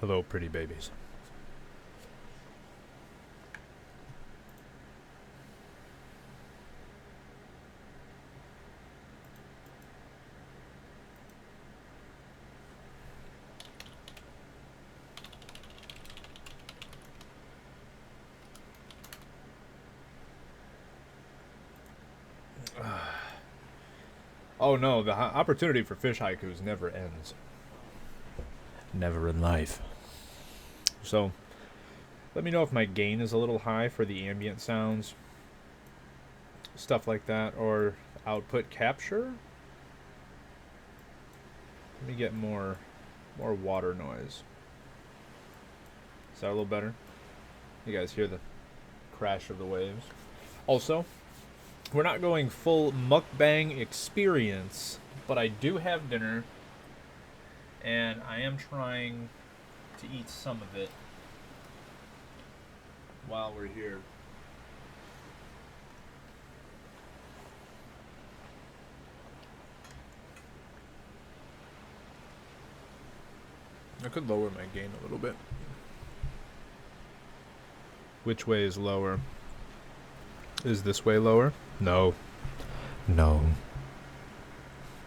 Hello, pretty babies. Oh no, the opportunity for fish haikus never ends. Never in life. So, let me know if my gain is a little high for the ambient sounds. Stuff like that, or output capture. Let me get more water noise. Is that a little better? You guys hear the crash of the waves. Also, we're not going full mukbang experience, but I do have dinner, and I am trying to eat some of it while we're here. I could lower my gain a little bit. Which way is lower? Is this way lower? No. No.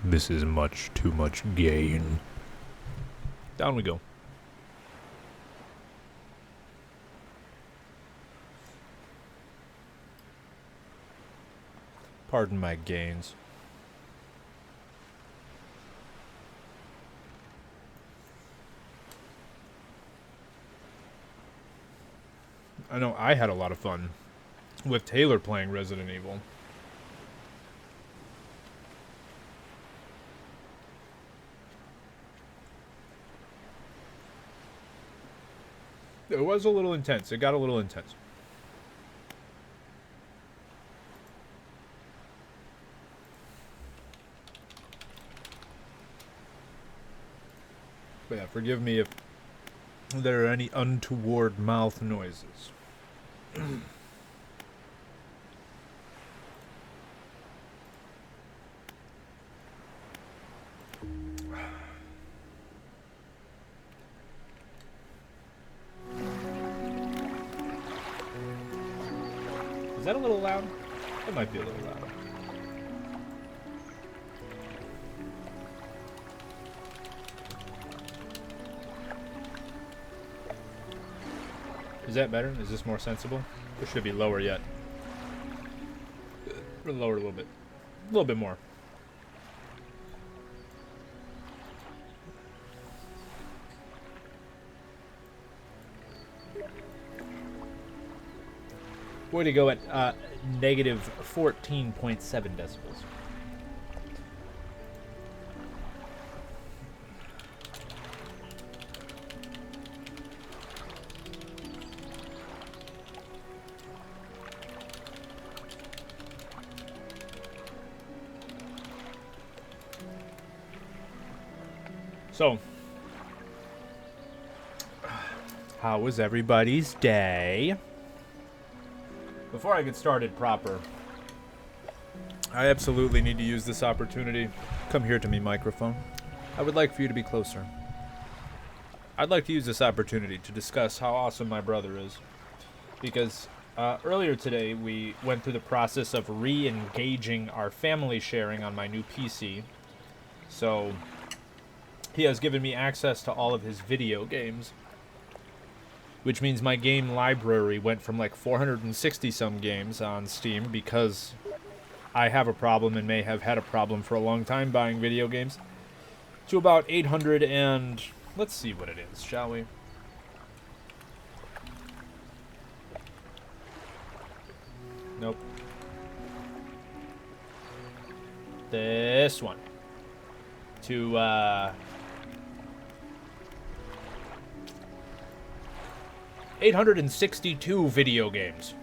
This is much too much gain. Down we go. Pardon my gains. I know I had a lot of fun with Taylor playing Resident Evil. It was a little intense. It got a little intense. But yeah, forgive me if there are any untoward mouth noises. Is that a little loud? It might be a little loud. Is that better? Is this more sensible? It should be lower yet. Lower a little bit. A little bit more. Way to go at negative 14.7 decibels. So, how was everybody's day? Before I get started proper, I absolutely need to use this opportunity. Come here to me, microphone. I would like for you to be closer. I'd like to use this opportunity to discuss how awesome my brother is. Because earlier today, we went through the process of re-engaging our family sharing on my new PC. So, he has given me access to all of his video games, which means my game library went from like 460 some games on Steam, because I have a problem and may have had a problem for a long time buying video games, to about 800 and... let's see what it is, shall we? Nope. This one. To, 862 video games.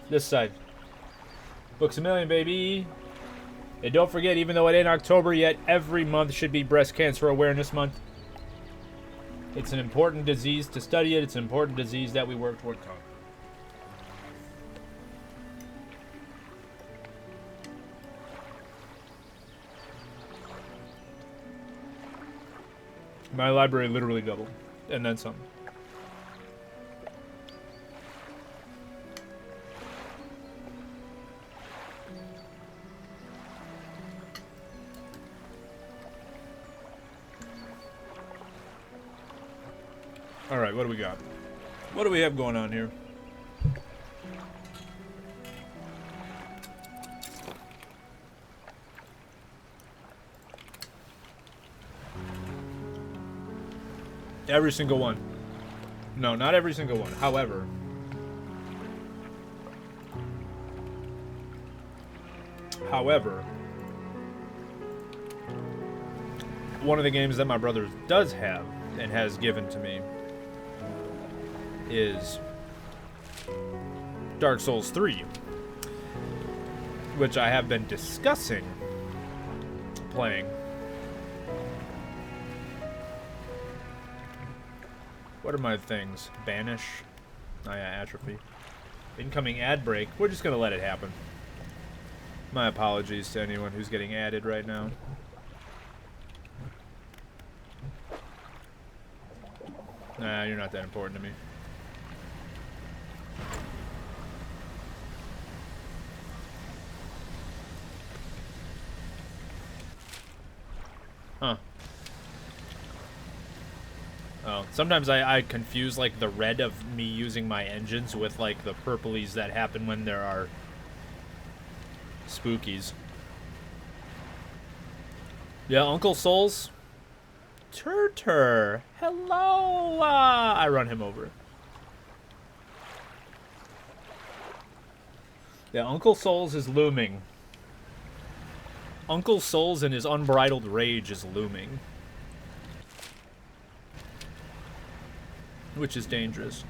This side. Books a Million, baby. And don't forget, even though it ain't October yet, every month should be Breast Cancer Awareness Month. It's an important disease to study it. It's an important disease that we work toward conquering. My library literally doubled. And then some. Alright, what do we got? What do we have going on here? Every single one. No, not every single one. However, one of the games that my brother does have and has given to me is Dark Souls 3, which I have been discussing playing. What are my things? Banish? Oh yeah, atrophy. Incoming ad break. We're just gonna let it happen. My apologies to anyone who's getting added right now. Nah, you're not that important to me. Huh. Oh, sometimes I confuse, like, the red of me using my engines with, like, the purplies that happen when there are spookies. Yeah, Uncle Souls. Turtur. Hello. I run him over. Yeah, Uncle Souls is looming. Uncle Souls in his unbridled rage is looming. Which is dangerous.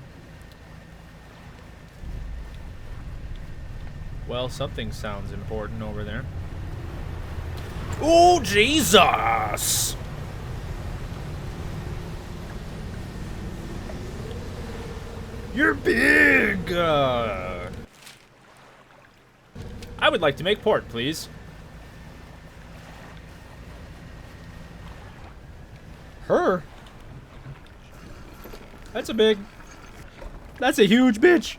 Well, something sounds important over there. Oh, Jesus! You're big! I would like to make port, please. Her? That's a huge bitch.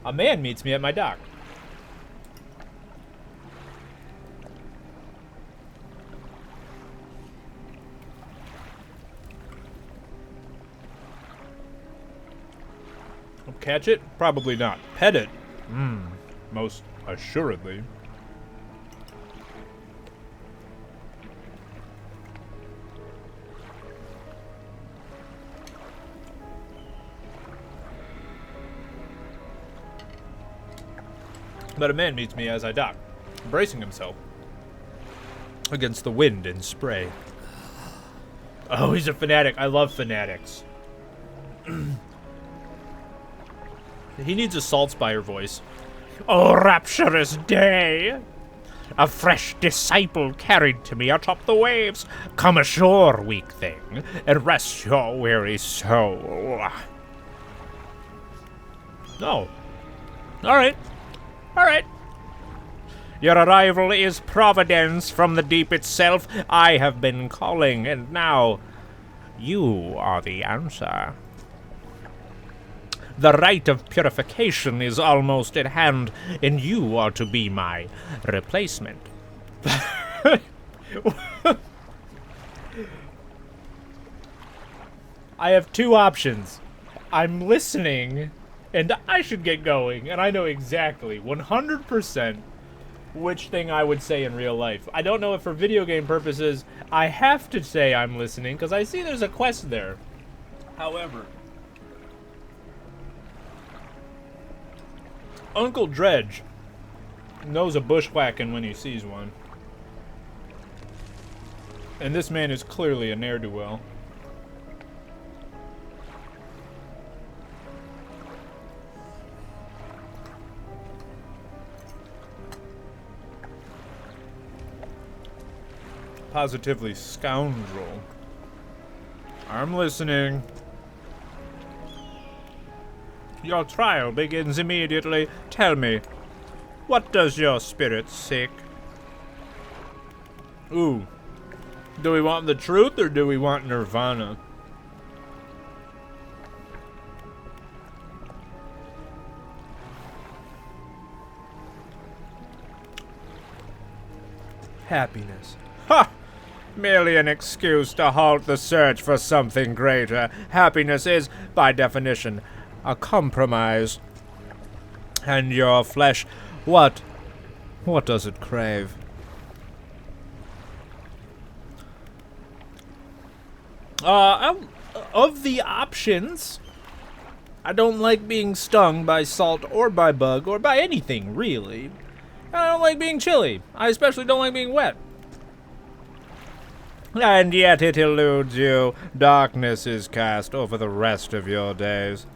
A man meets me at my dock. Catch it? Probably not. Pet it? Most assuredly. But a man meets me as I dock, bracing himself against the wind and spray. Oh, he's a fanatic. I love fanatics. He needs a Salt Spire voice. Oh, rapturous day! A fresh disciple carried to me atop the waves. Come ashore, weak thing, and rest your weary soul. No. Alright. Alright. Your arrival is providence from the deep itself. I have been calling, and now you are the answer. The rite of purification is almost at hand, and you are to be my replacement. I have two options. I'm listening, and I should get going, and I know exactly, 100%, which thing I would say in real life. I don't know if for video game purposes, I have to say I'm listening, because I see there's a quest there. However, Uncle Dredge knows a bushwhacking when he sees one. And this man is clearly a ne'er-do-well. Positively scoundrel. I'm listening. Your trial begins immediately. Tell me, what does your spirit seek? Ooh. Do we want the truth or do we want Nirvana? Happiness. Ha! Merely an excuse to halt the search for something greater. Happiness is, by definition, a compromise. And your flesh, what does it crave? Of the options, I don't like being stung by salt or by bug or by anything, really. I don't like being chilly. I especially don't like being wet. And yet it eludes you. Darkness is cast over the rest of your days.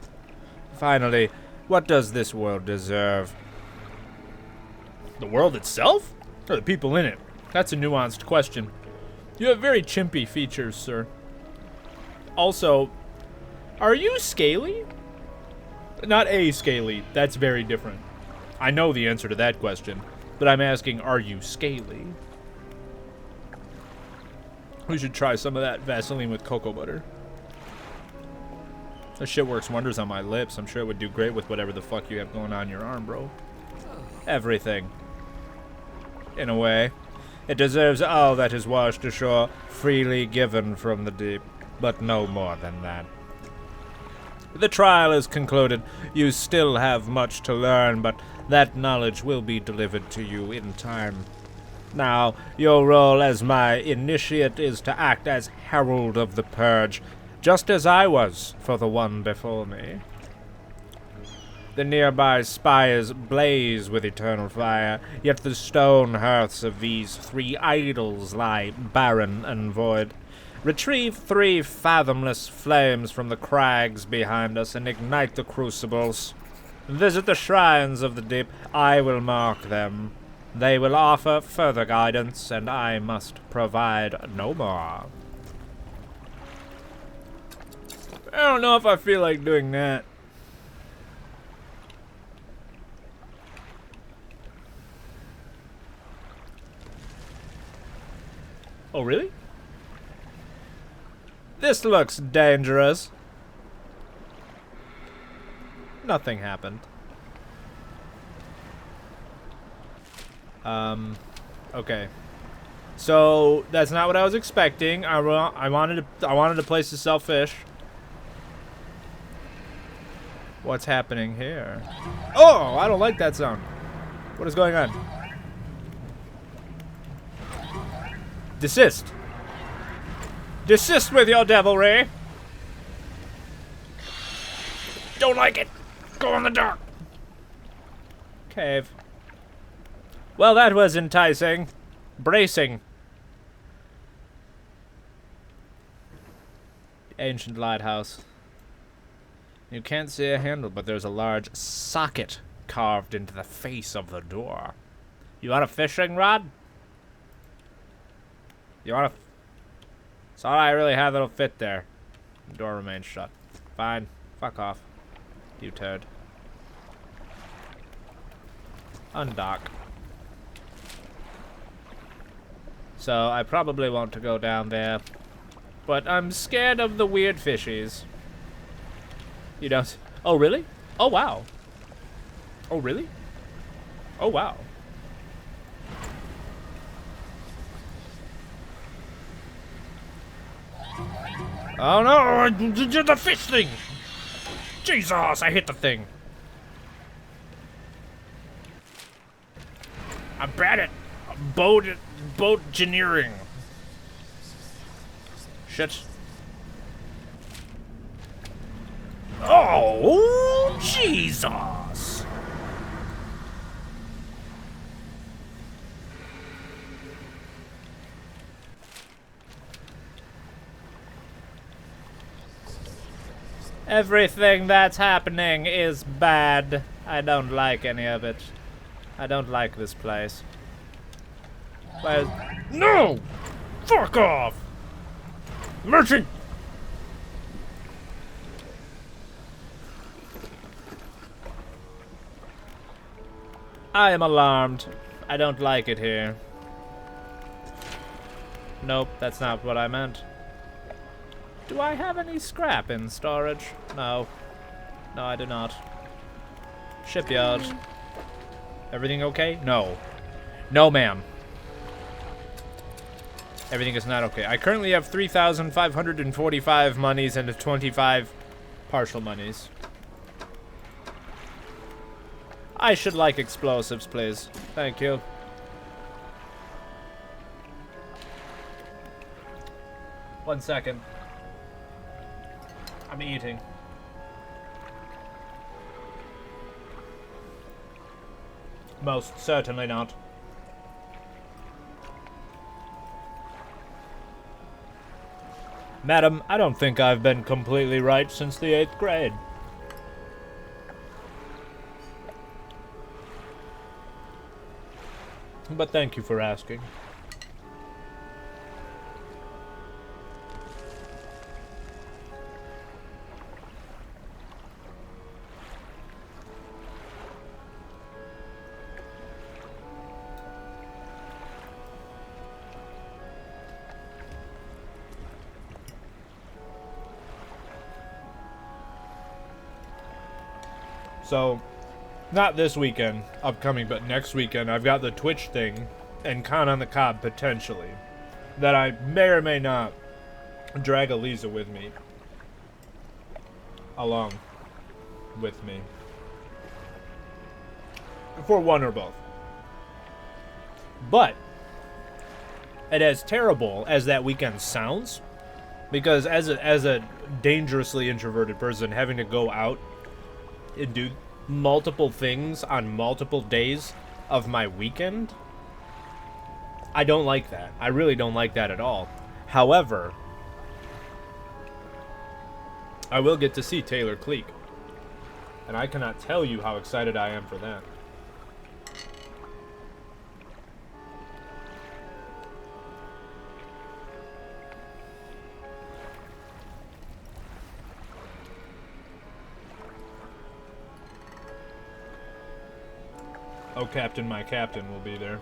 Finally, what does this world deserve? The world itself? Or the people in it? That's a nuanced question. You have very chimpy features, sir. Also, are you scaly? Not a scaly. That's very different. I know the answer to that question, but I'm asking, are you scaly? We should try some of that Vaseline with cocoa butter. That shit works wonders on my lips. I'm sure it would do great with whatever the fuck you have going on in your arm, bro. Everything. In a way. It deserves all that is washed ashore, freely given from the deep, but no more than that. The trial is concluded. You still have much to learn, but that knowledge will be delivered to you in time. Now, your role as my initiate is to act as herald of the purge, just as I was for the one before me. The nearby spires blaze with eternal fire, yet the stone hearths of these 3 idols lie barren and void. Retrieve 3 fathomless flames from the crags behind us and ignite the crucibles. Visit the shrines of the deep. I will mark them. They will offer further guidance, and I must provide no more. I don't know if I feel like doing that. Oh, really? This looks dangerous. Nothing happened. Okay. So that's not what I was expecting. I wanted to place to sell fish. What's happening here? Oh, I don't like that sound. What is going on? Desist. Desist with your devilry. Don't like it. Go in the dark. Cave. Well, that was enticing. Bracing. Ancient lighthouse. You can't see a handle, but there's a large socket carved into the face of the door. You want a fishing rod? You want a... It's all I really have that'll fit there. The door remains shut. Fine. Fuck off. You turd. Undock. So, I probably want to go down there. But I'm scared of the weird fishies. You don't... Oh, really? Oh, wow. Oh, really? Oh, wow. Oh, no! I did the fish thing! Jesus, I hit the thing. I'm bad at boat engineering. Shit. Oh, Jesus. Everything that's happening is bad. I don't like any of it. I don't like this place. Where's... No! Fuck off! Merchant! I am alarmed. I don't like it here. Nope, that's not what I meant. Do I have any scrap in storage? No. No, I do not. Shipyard. Everything okay? No. No, ma'am. Everything is not okay. I currently have 3,545 monies and 25 partial monies. I should like explosives, please. Thank you. One second. I'm eating. Most certainly not. Madam, I don't think I've been completely right since the 8th grade. But thank you for asking. So, not this weekend, upcoming, but next weekend, I've got the Twitch thing and Con on the Cob, potentially, that I may or may not drag Eliza with me. Along with me. For one or both. But, and as terrible as that weekend sounds, because as a dangerously introverted person, having to go out and do multiple things on multiple days of my weekend, I don't like that. I really don't like that at all. However, I will get to see Taylor Cleek, and I cannot tell you how excited I am for that. Oh, Captain, my captain will be there.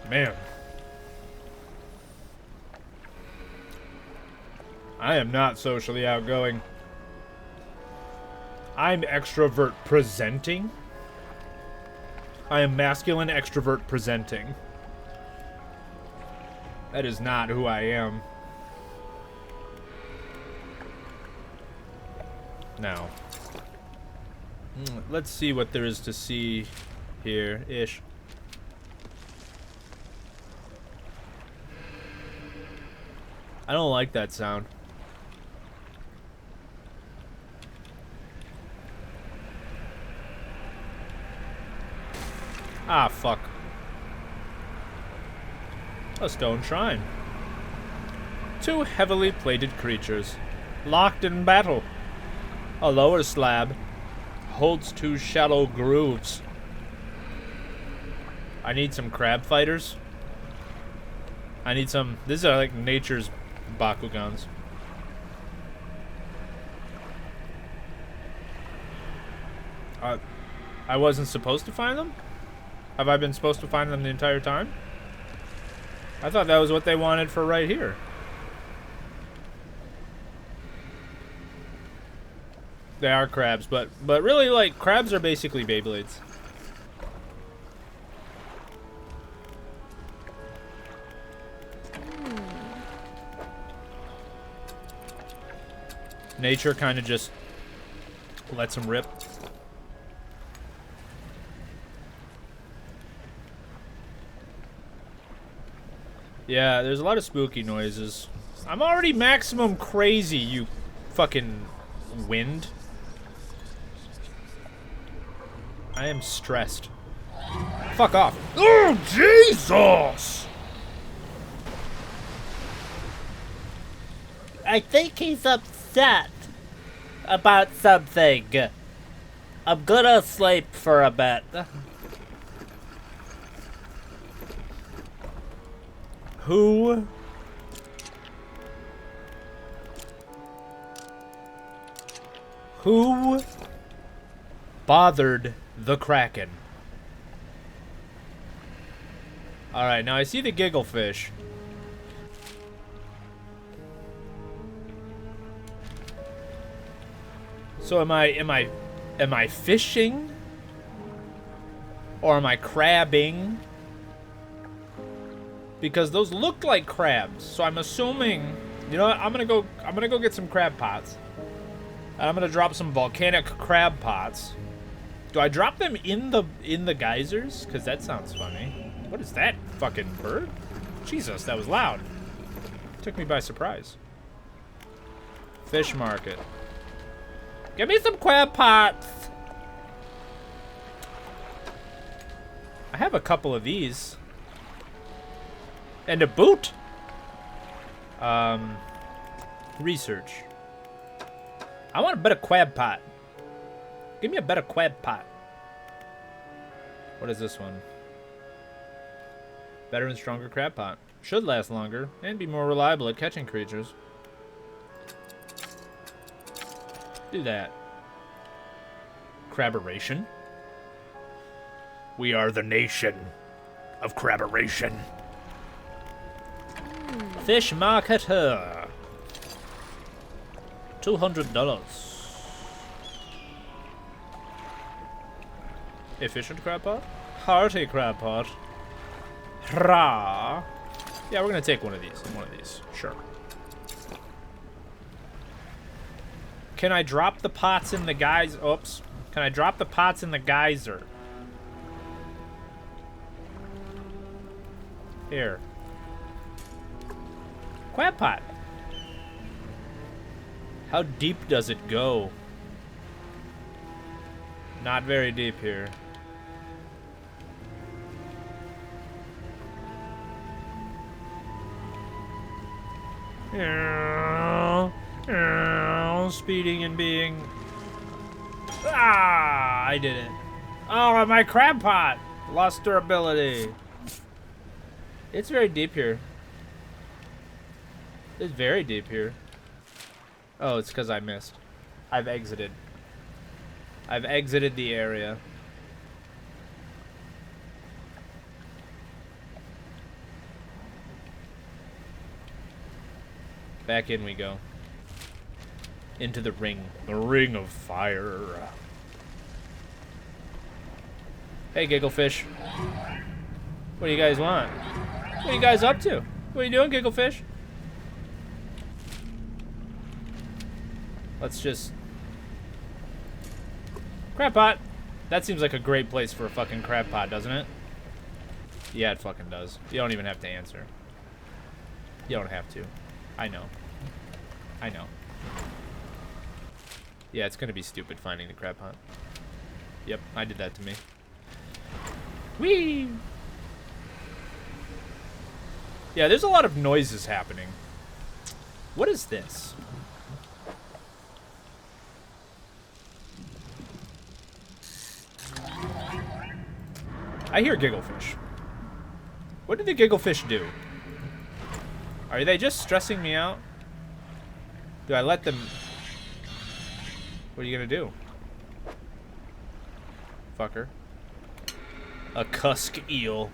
Man. I am not socially outgoing. I'm extrovert presenting. I am masculine extrovert presenting. That is not who I am. Now, let's see what there is to see here-ish. I don't like that sound. Ah, fuck. A stone shrine. 2 heavily plated creatures, locked in battle. A lower slab holds 2 shallow grooves. I need some crab fighters. I need some... These are like nature's Bakugans. I wasn't supposed to find them? Have I been supposed to find them the entire time? I thought that was what they wanted for right here. They are crabs, but really, like, crabs are basically Beyblades. Nature kind of just lets them rip. Yeah, there's a lot of spooky noises. I'm already maximum crazy, you fucking wind. I am stressed. Fuck off. Oh, Jesus! I think he's upset about something. I'm gonna sleep for a bit. Who bothered the Kraken? Alright, now I see the gigglefish. So am I fishing? Or am I crabbing? Because those look like crabs. So I'm assuming, you know what? I'm gonna go get some crab pots. And I'm gonna drop some volcanic crab pots. Do I drop them in the geysers? Cause that sounds funny. What is that fucking bird? Jesus, that was loud. Took me by surprise. Fish market. Give me some crab pots. I have a couple of these. And a boot. Research. I want a better crab pot. Give me a better crab pot. What is this one? Better and stronger crab pot. Should last longer and be more reliable at catching creatures. Do that. Craberation. We are the nation of craberation. Fish marketer. $200. Efficient crab pot? Hearty crab pot. Hurrah. Yeah, we're gonna take one of these. Sure. Can I drop the pots in the geyser? Oops. Can I drop the pots in the geyser? Here. Crab pot. How deep does it go? Not very deep here. Speeding and being... Ah! I did it. Oh, my crab pot! Lost durability. It's very deep here. It's very deep here. Oh, it's because I missed. I've exited. I've exited the area. Back in we go. Into the ring. The ring of fire. Hey, Gigglefish. What do you guys want? What are you guys up to? What are you doing, Gigglefish? Let's just... Crab pot. That seems like a great place for a fucking crab pot, doesn't it? Yeah, it fucking does. You don't even have to answer. You don't have to. I know. I know. Yeah, it's gonna be stupid finding the crab pot. Yep, I did that to me. Whee! Yeah, there's a lot of noises happening. What is this? I hear gigglefish. What did the gigglefish do? Are they just stressing me out? Do I let them... What are you gonna do? Fucker. A cusk eel.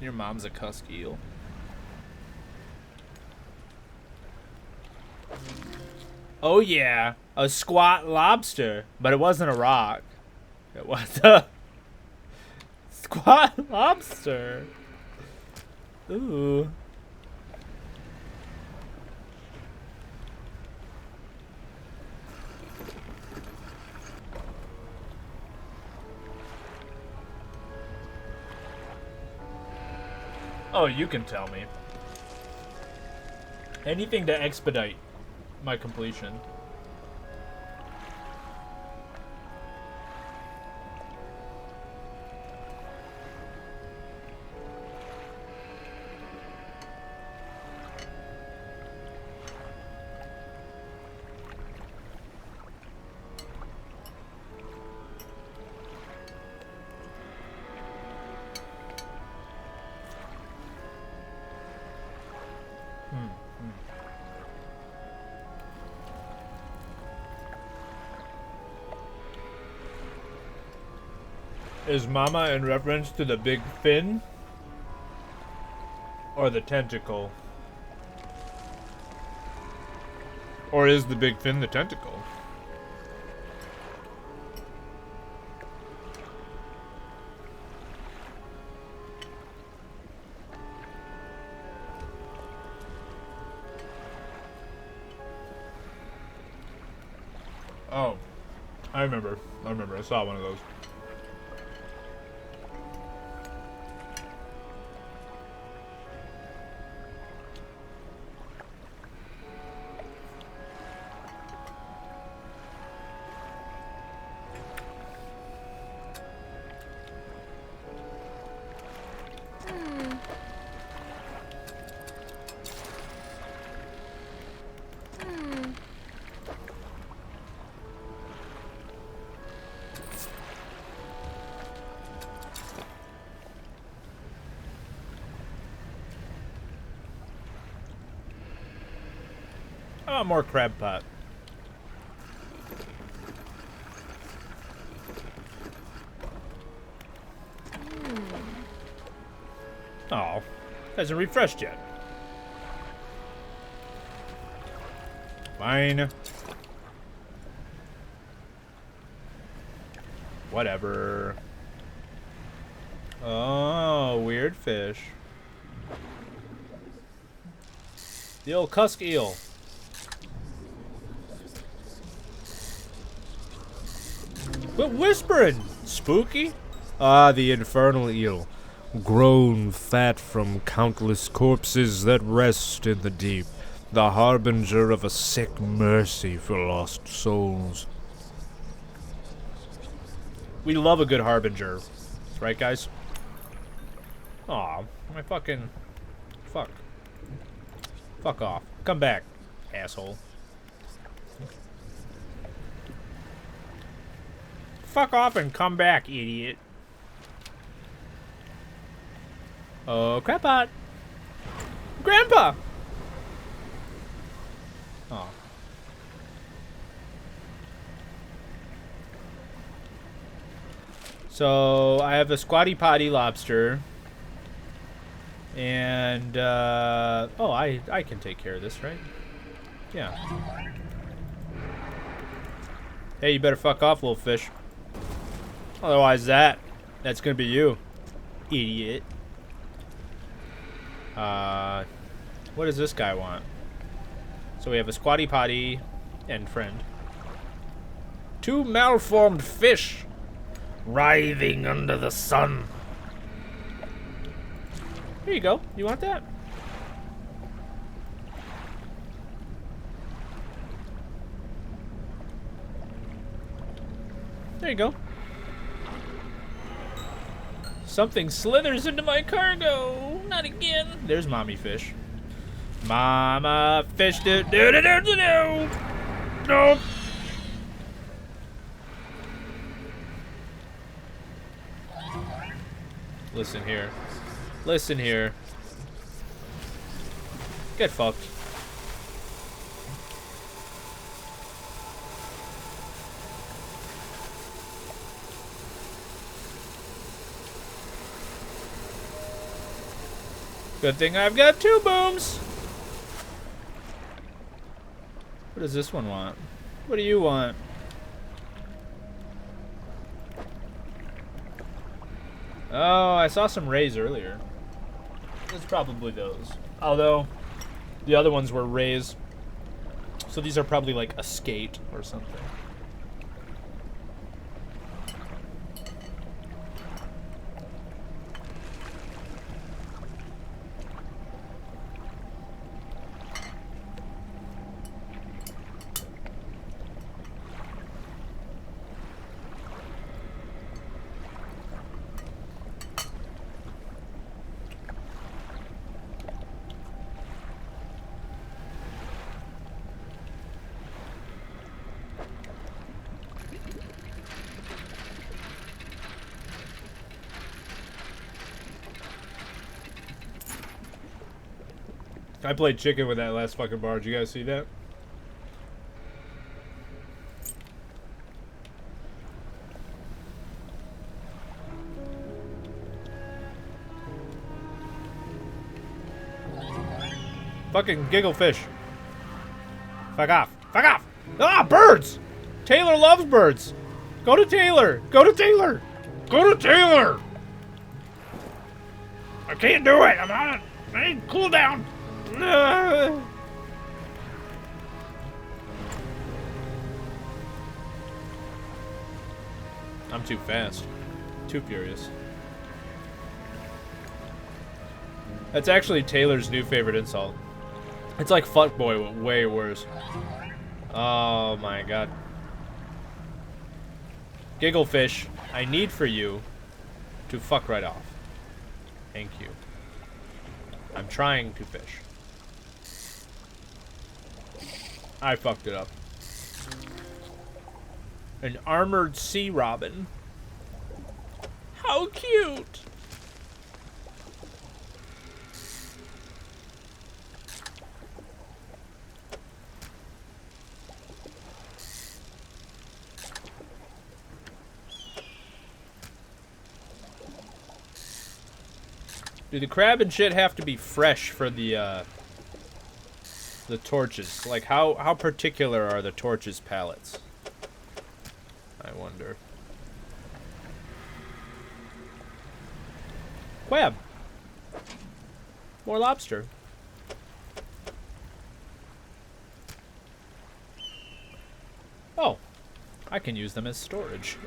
Your mom's a cusk eel. Oh yeah, a squat lobster. But it wasn't a rock. It was a... squat lobster. Ooh. Oh, you can tell me. Anything to expedite my completion. Is mama in reference to the big fin? Or the tentacle? Or is the big fin the tentacle? Oh, I remember. I saw one of those. Oh, more crab pot. Oh, hasn't refreshed yet. Fine. Whatever. Oh, weird fish. The old cusk eel. Quit whispering, spooky. Ah, the infernal eel, grown fat from countless corpses that rest in the deep, the harbinger of a sick mercy for lost souls. We love a good harbinger. Right, guys? Aw, my fucking... Fuck. Fuck off. Come back, asshole. Fuck off and come back, idiot. Oh, crap pot. Grandpa! Oh. So, I have a squatty potty lobster. And, oh, I can take care of this, right? Yeah. Hey, you better fuck off, little fish. Otherwise that's gonna be you, idiot. What does this guy want? So we have a squatty potty and friend. Two malformed fish writhing under the sun. Here you go. You want that? There you go. Something slithers into my cargo. Not again. There's mommy fish. Mama fish. Do do do do do do. Nope. Listen here. Listen here. Get fucked. Good thing I've got two booms. What does this one want? What do you want? Oh, I saw some rays earlier. It's probably those. Although, the other ones were rays. So these are probably like a skate or something. I played chicken with that last fucking barge. You guys see that? Fucking giggle fish. Fuck off. Fuck off. Ah, birds! Taylor loves birds. Go to Taylor. Go to Taylor. Go to Taylor. I can't do it. I'm on it. I need cool down. I'm too fast. Too furious. That's actually Taylor's new favorite insult. It's like fuckboy, but way worse. Oh my god. Gigglefish, I need for you to fuck right off. Thank you. I'm trying to fish. I fucked it up. An armored sea robin. How cute! Do the crab and shit have to be fresh for the torches? Like, how particular are the torches pallets? I wonder. Crab. More lobster. Oh, I can use them as storage.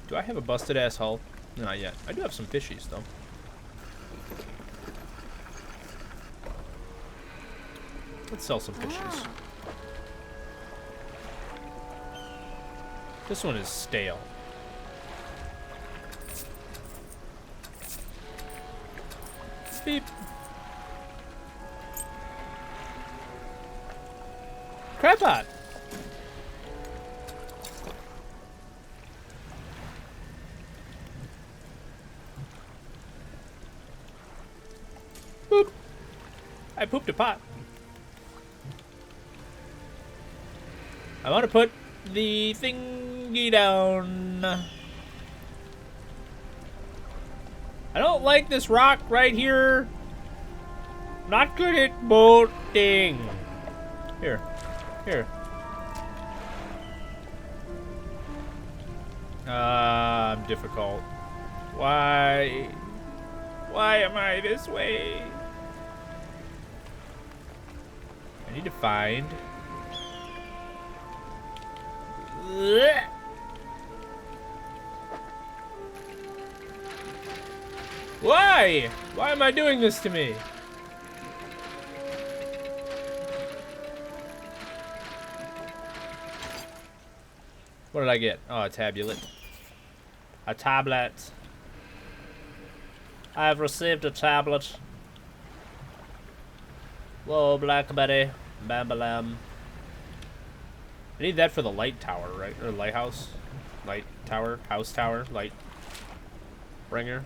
Do I have a busted ass hull? Not yet. I do have some fishies, though. Let's sell some fishies. This one is stale. Beep. Crab pot. Boop. I pooped a pot. I want to put the thingy down. I don't like this rock right here. Not good at boating. Here. Here. I'm difficult. Why? Why am I this way? I need to find... Why? Why am I doing this to me? What did I get? Oh, a tablet. A tablet. I have received a tablet. Whoa, Blackberry. Bam-ba-lam. I need that for the light tower, right? Or lighthouse? Light tower? House tower? Light bringer?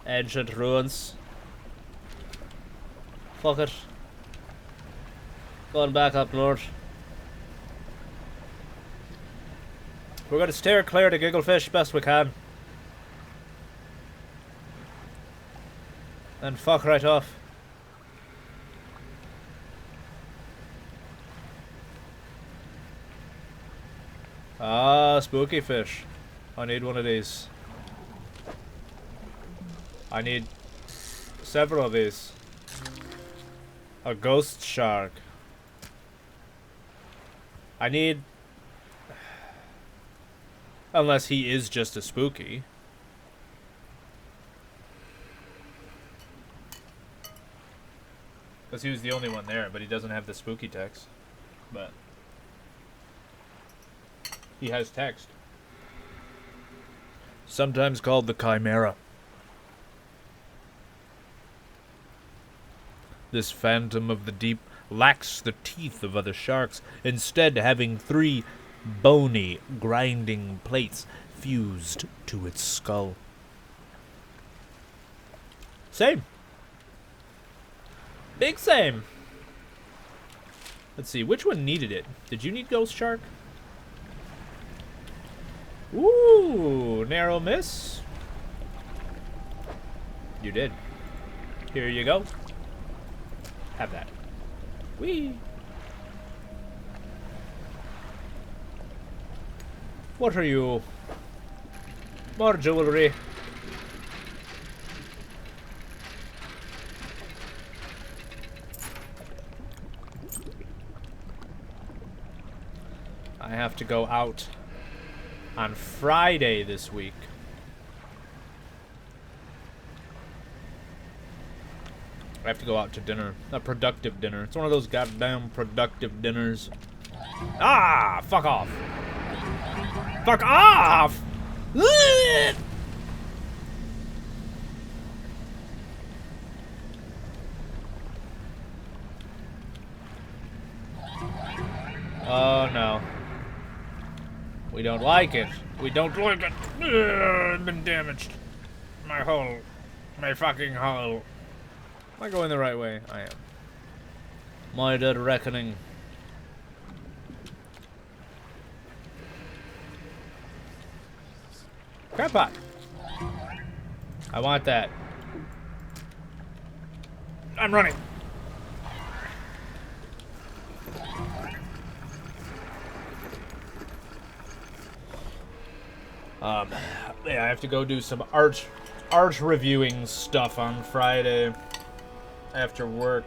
Ancient ruins. Fuck it. Going back up north. We're gonna steer clear to Gigglefish best we can. And fuck right off. Ah, spooky fish. I need one of these. I need several of these. A ghost shark. I need... Unless he is just a spooky. Because he was the only one there, but he doesn't have the spooky text. But... he has text. Sometimes called the Chimera. This phantom of the deep lacks the teeth of other sharks, instead having 3 bony, grinding plates fused to its skull. Same. Big same. Let's see, which one needed it? Did you need Ghost Shark? Ooh, narrow miss. You did. Here you go. Have that. Whee! What are you? More jewelry. I have to go out on Friday this week. I have to go out to dinner. A productive dinner. It's one of those goddamn productive dinners. Ah! Fuck off! Fuck off! Oh no. We don't like it. We don't like it. I've been damaged. My hull. My fucking hull. Am I going the right way? I am. My dead reckoning. Crab pot. I want that. I'm running. Yeah, I have to go do some art reviewing stuff on Friday after work.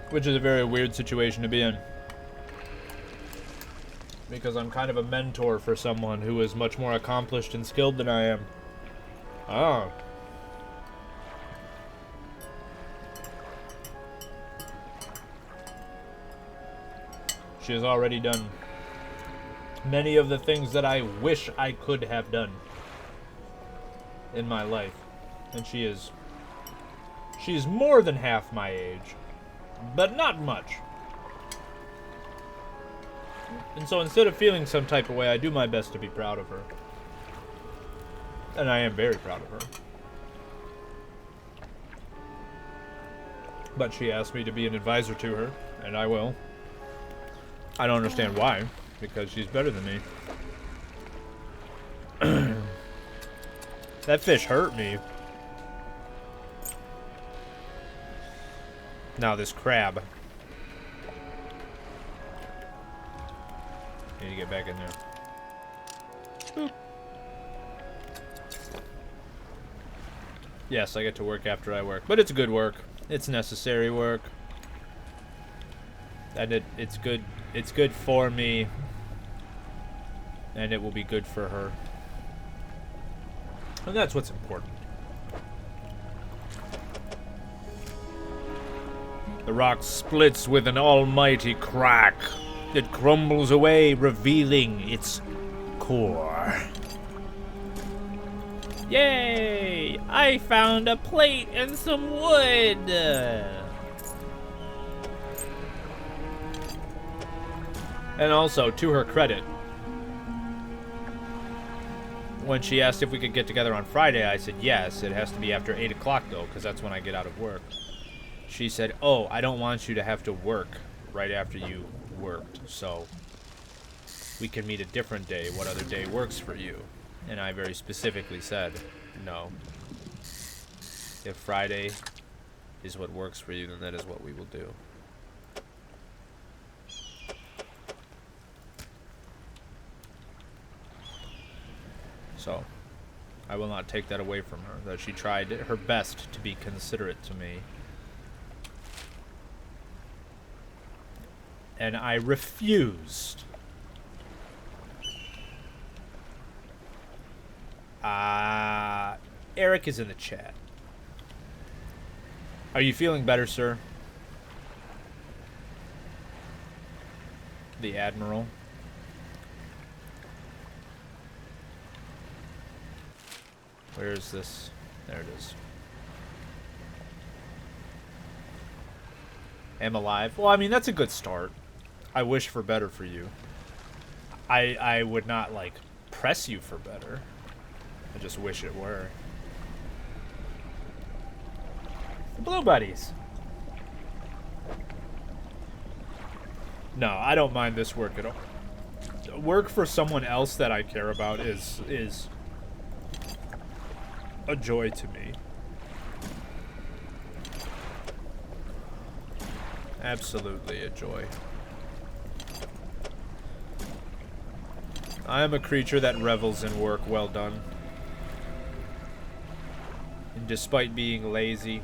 Which is a very weird situation to be in. Because I'm kind of a mentor for someone who is much more accomplished and skilled than I am. Oh. She has already done many of the things that I wish I could have done in my life. And she's more than half my age, but not much. And so instead of feeling some type of way, I do my best to be proud of her. And I am very proud of her. But she asked me to be an advisor to her, and I will. I don't understand why, because she's better than me. That fish hurt me. Now this crab. Need to get back in there. Boop. Yes, I get to work after I work, but it's good work. It's necessary work, and it's good. It's good for me, and it will be good for her, and that's what's important. The rock splits with an almighty crack. It crumbles away, revealing its core. Yay! I found a plate and some wood! And also, to her credit, when she asked if we could get together on Friday, I said yes. It has to be after 8 o'clock, though, because that's when I get out of work. She said, oh, I don't want you to have to work right after you worked, so we can meet a different day. What other day works for you? And I very specifically said no. If Friday is what works for you, then that is what we will do. So I will not take that away from her, that she tried her best to be considerate to me. And I refused. Eric is in the chat. Are you feeling better, sir? The Admiral. Where is this? There it is. Am alive. Well, I mean, that's a good start. I wish for better for you. I would not, like, press you for better. I just wish it were. The Blue Buddies. No, I don't mind this work at all. Work for someone else that I care about is a joy to me. Absolutely a joy. I am a creature that revels in work well done. And despite being lazy,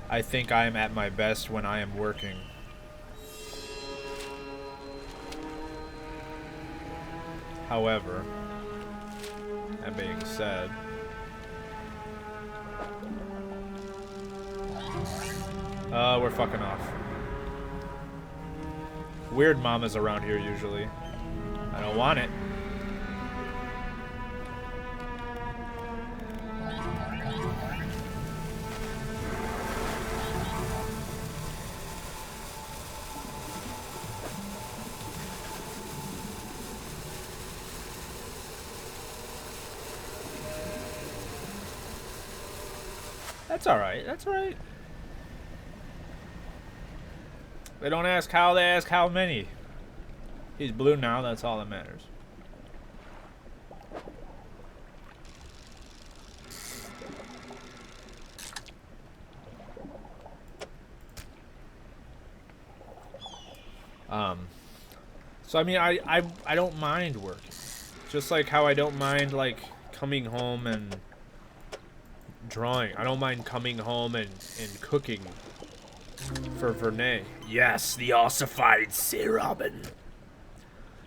I think I am at my best when I am working. However, that being said, we're fucking off. Weird mamas around here usually. I don't want it. That's alright, that's alright. They don't ask how, they ask how many. He's blue now, that's all that matters. So I mean, I don't mind working. Just like how I don't mind, like, coming home and drawing. I don't mind coming home and cooking for Vernay. Yes, the ossified sea robin.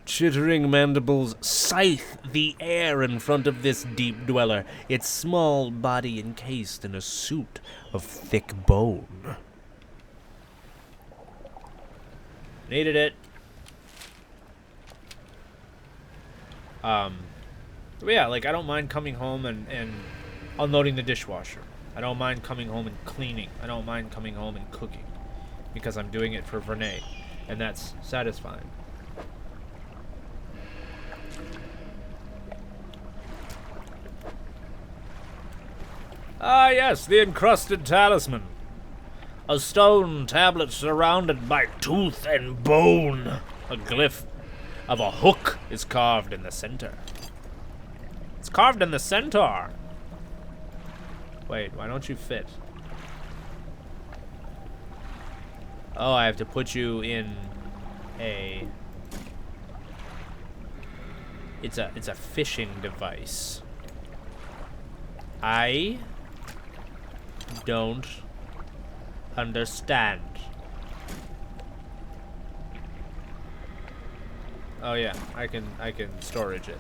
Chittering mandibles scythe the air in front of this deep dweller, its small body encased in a suit of thick bone. Needed it. But yeah, like, I don't mind coming home and unloading the dishwasher. I don't mind coming home and cleaning. I don't mind coming home and cooking. Because I'm doing it for Vernay. And that's satisfying. Ah, yes, the encrusted talisman. A stone tablet surrounded by tooth and bone. A glyph of a hook is carved in the center. It's carved in the center. Wait, why don't you fit? Oh, I have to put you in a... It's a fishing device. I don't understand. Oh yeah, I can storage it.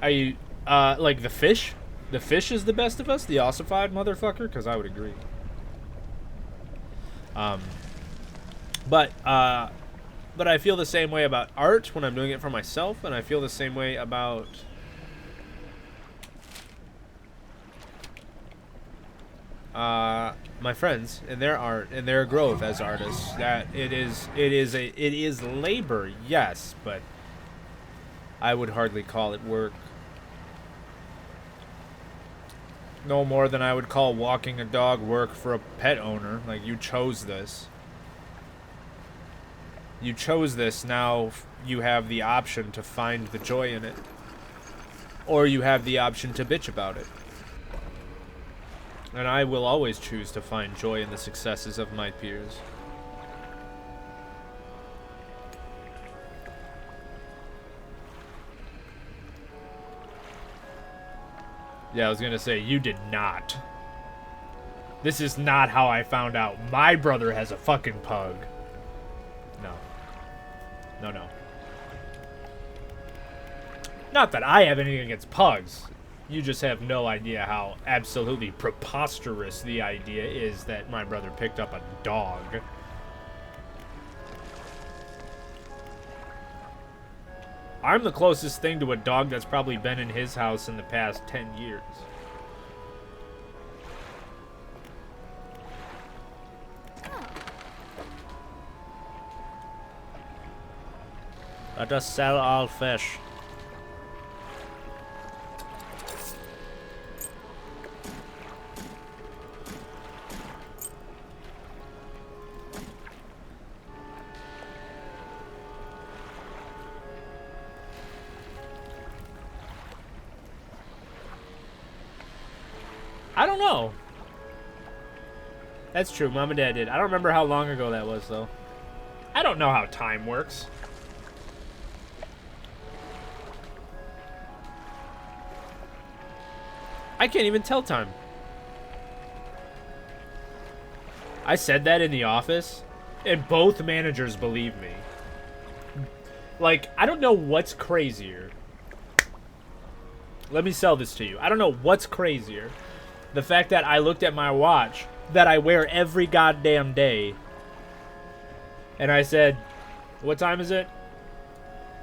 Are you like the fish? The fish is the best of us, the ossified motherfucker, because I would agree. But I feel the same way about art when I'm doing it for myself, and I feel the same way about my friends and their art and their growth as artists. That it is labor, yes, but I would hardly call it work. No more than I would call walking a dog work for a pet owner. Like, you chose this. You chose this, now you have the option to find the joy in it. Or you have the option to bitch about it. And I will always choose to find joy in the successes of my peers. Yeah, I was gonna say, you did not. This is not how I found out my brother has a fucking pug. No. No. Not that I have anything against pugs. You just have no idea how absolutely preposterous the idea is that my brother picked up a dog. I'm the closest thing to a dog that's probably been in his house in the past 10 years. Let us sell all fish. I don't know. That's true. Mom and Dad did. I don't remember how long ago that was, though. I don't know how time works. I can't even tell time. I said that in the office, and both managers believe me. Like, I don't know what's crazier. Let me sell this to you. I don't know what's crazier. The fact that I looked at my watch that I wear every goddamn day, and I said, what time is it?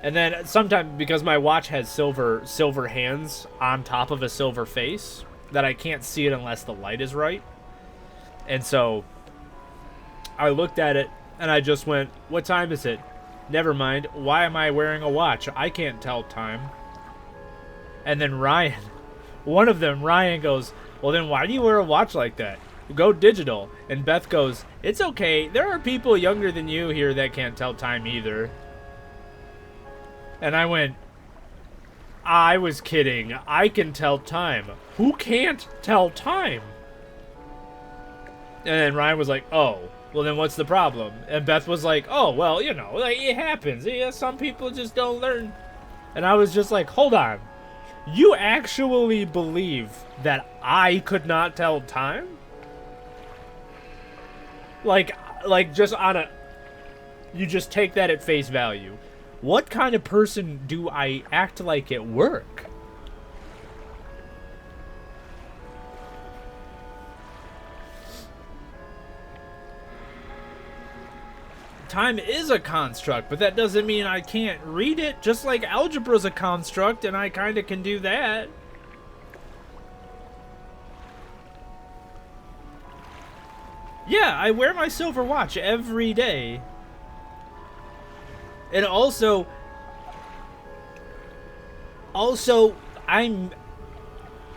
And then sometimes, because my watch has silver hands on top of a silver face, that I can't see it unless the light is right. And so I looked at it and I just went, what time is it? Never mind. Why am I wearing a watch? I can't tell time. And then Ryan, one of them, Ryan goes, well then why do you wear a watch like that? Go digital. And Beth goes, it's okay. There are people younger than you here that can't tell time either. And I went, I was kidding. I can tell time. Who can't tell time? And then Ryan was like, oh, well then what's the problem? And Beth was like, oh, well, you know, like, it happens. Yeah, some people just don't learn. And I was just like, hold on. You actually believe that I could not tell time? Like just on a... You just take that at face value. What kind of person do I act like at work? Time is a construct, but that doesn't mean I can't read it. Just like algebra's a construct, and I kind of can do that. Yeah, I wear my silver watch every day. And also,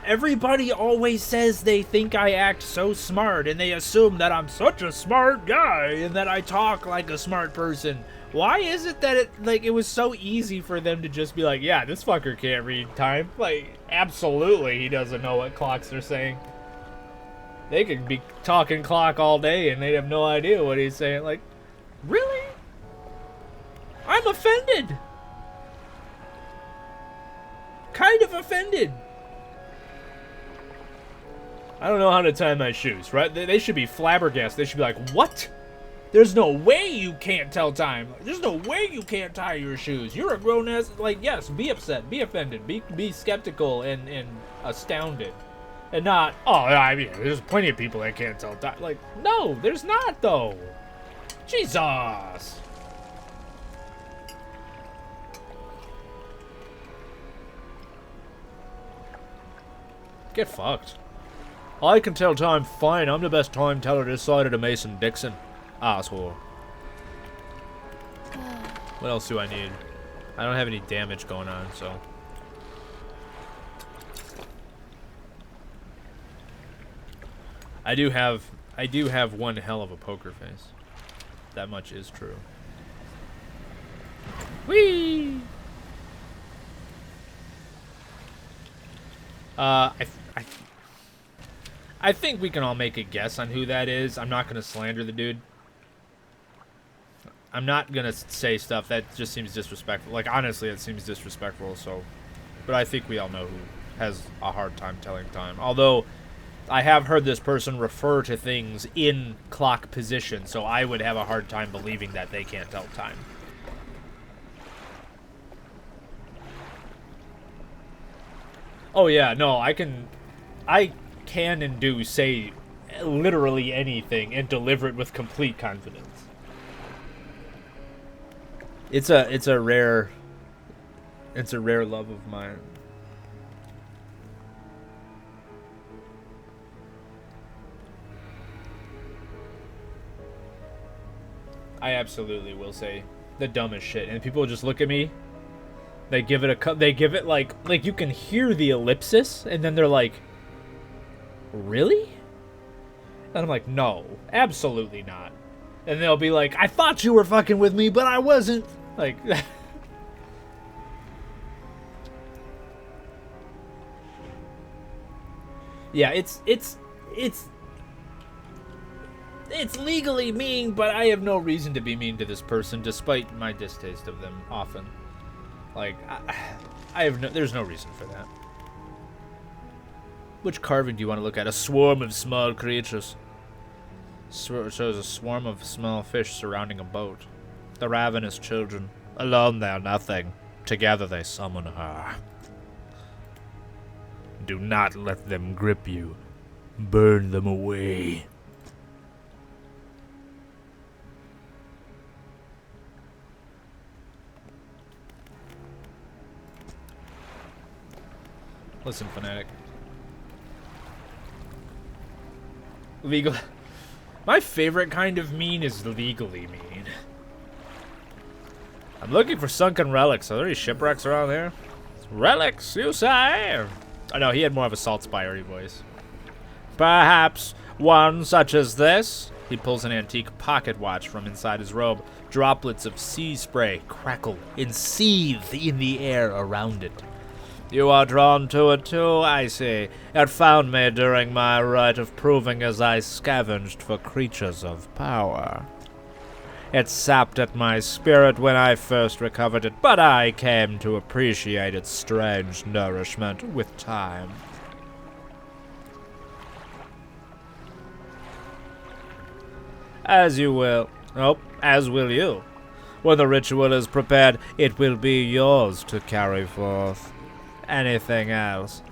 everybody always says they think I act so smart, and they assume that I'm such a smart guy, and that I talk like a smart person. Why is it that it was so easy for them to just be like, yeah, this fucker can't read time? Like, absolutely he doesn't know what clocks are saying. They could be talking clock all day, and they'd have no idea what he's saying. Like, really? I'm offended. Kind of offended. I don't know how to tie my shoes, right? They should be flabbergasted. They should be like, what? There's no way you can't tell time. There's no way you can't tie your shoes. You're a grown-ass. Like, yes, be upset, be offended, be skeptical and astounded. And not, oh, I mean, there's plenty of people that can't tell time. Like, no, there's not, though. Jesus. Get fucked. I can tell time fine. I'm the best time teller this side of the Mason-Dixon. Asshole. What else do I need? I don't have any damage going on, so. I do have one hell of a poker face. That much is true. Whee! I think we can all make a guess on who that is. I'm not going to slander the dude. I'm not going to say stuff that just seems disrespectful. Like, honestly, it seems disrespectful, so. But I think we all know who has a hard time telling time. Although, I have heard this person refer to things in clock position, so I would have a hard time believing that they can't tell time. Oh yeah, no, I can and do say literally anything and deliver it with complete confidence. It's a rare love of mine. I absolutely will say the dumbest shit, and people just look at me. They give it like you can hear the ellipsis, and then they're like, "Really?" And I'm like, "No, absolutely not." And they'll be like, "I thought you were fucking with me, but I wasn't." Like, yeah, it's legally mean, but I have no reason to be mean to this person, despite my distaste of them often. Like, there's no reason for that. Which carving do you want to look at? A swarm of small creatures. It shows a swarm of small fish surrounding a boat. The ravenous children. Alone they are nothing. Together they summon her. Do not let them grip you. Burn them away. Listen, fanatic. Legal. My favorite kind of mean is legally mean. I'm looking for sunken relics. Are there any shipwrecks around here? Relics, you say? Oh no, he had more of a Salt Spire voice. Perhaps one such as this? He pulls an antique pocket watch from inside his robe. Droplets of sea spray crackle and seethe in the air around it. You are drawn to it too, I see. It found me during my rite of proving as I scavenged for creatures of power. It sapped at my spirit when I first recovered it, but I came to appreciate its strange nourishment with time. As you will. Oh, as will you. When the ritual is prepared, it will be yours to carry forth. Anything else?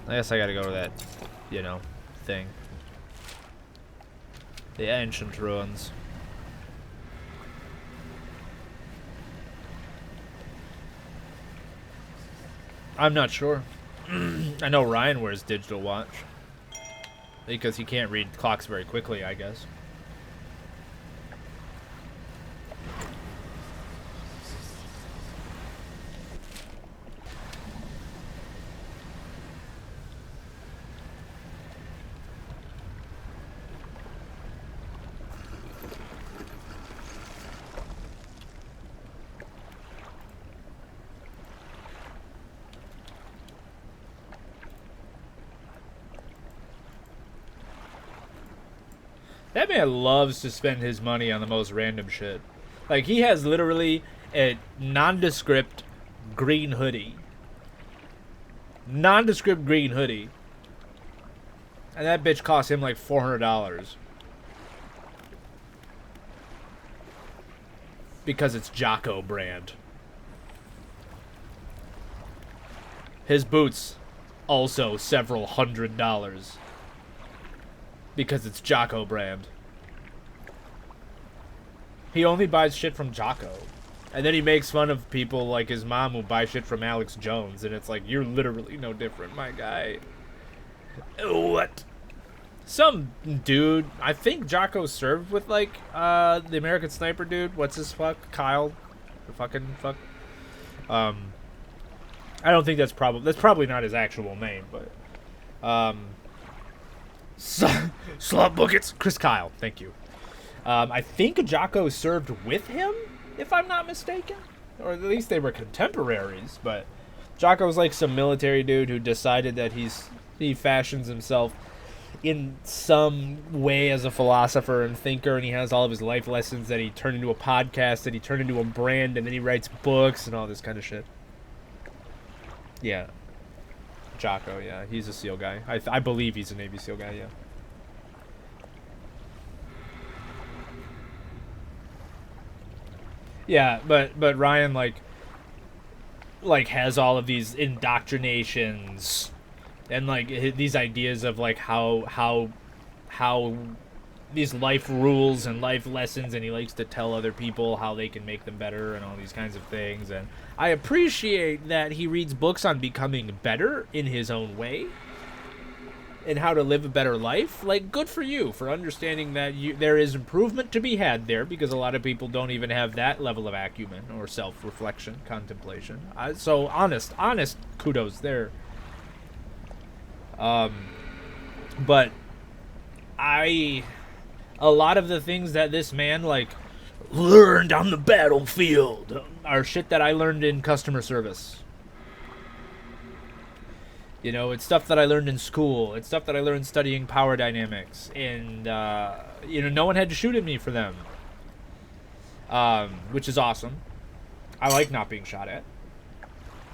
I guess I gotta go to that, thing. The ancient ruins. I'm not sure. I know Ryan wears digital watch. Because he can't read clocks very quickly, I guess. That man loves to spend his money on the most random shit. Like, he has literally a nondescript green hoodie. Nondescript green hoodie. And that bitch cost him like $400. Because it's Jocko brand. His boots, also several $100s. Because it's Jocko brand. He only buys shit from Jocko. And then he makes fun of people like his mom who buy shit from Alex Jones. And it's like, you're literally no different, my guy. What? Some dude, I think Jocko served with like the American Sniper dude. What's his fuck? Kyle? The fucking fuck? I don't think that's probably not his actual name, but Slot Buckets. Chris Kyle, thank you. I think Jocko served with him, if I'm not mistaken. Or at least they were contemporaries, but Jocko's like some military dude who decided that he fashions himself in some way as a philosopher and thinker, and he has all of his life lessons that he turned into a podcast, that he turned into a brand, and then he writes books and all this kind of shit. Yeah. Jocko, yeah, he's a SEAL guy. I believe he's a Navy SEAL guy, yeah. Yeah, but Ryan like has all of these indoctrinations and like these ideas of like how these life rules and life lessons, and he likes to tell other people how they can make them better and all these kinds of things. And I appreciate that he reads books on becoming better in his own way and how to live a better life. Like, good for you for understanding that there is improvement to be had there, because a lot of people don't even have that level of acumen or self-reflection, contemplation. So honest kudos there. But a lot of the things that this man like learned on the battlefield are shit that I learned in customer service. You know, it's stuff that I learned in school. It's stuff that I learned studying power dynamics. And, you know, no one had to shoot at me for them. Which is awesome. I like not being shot at.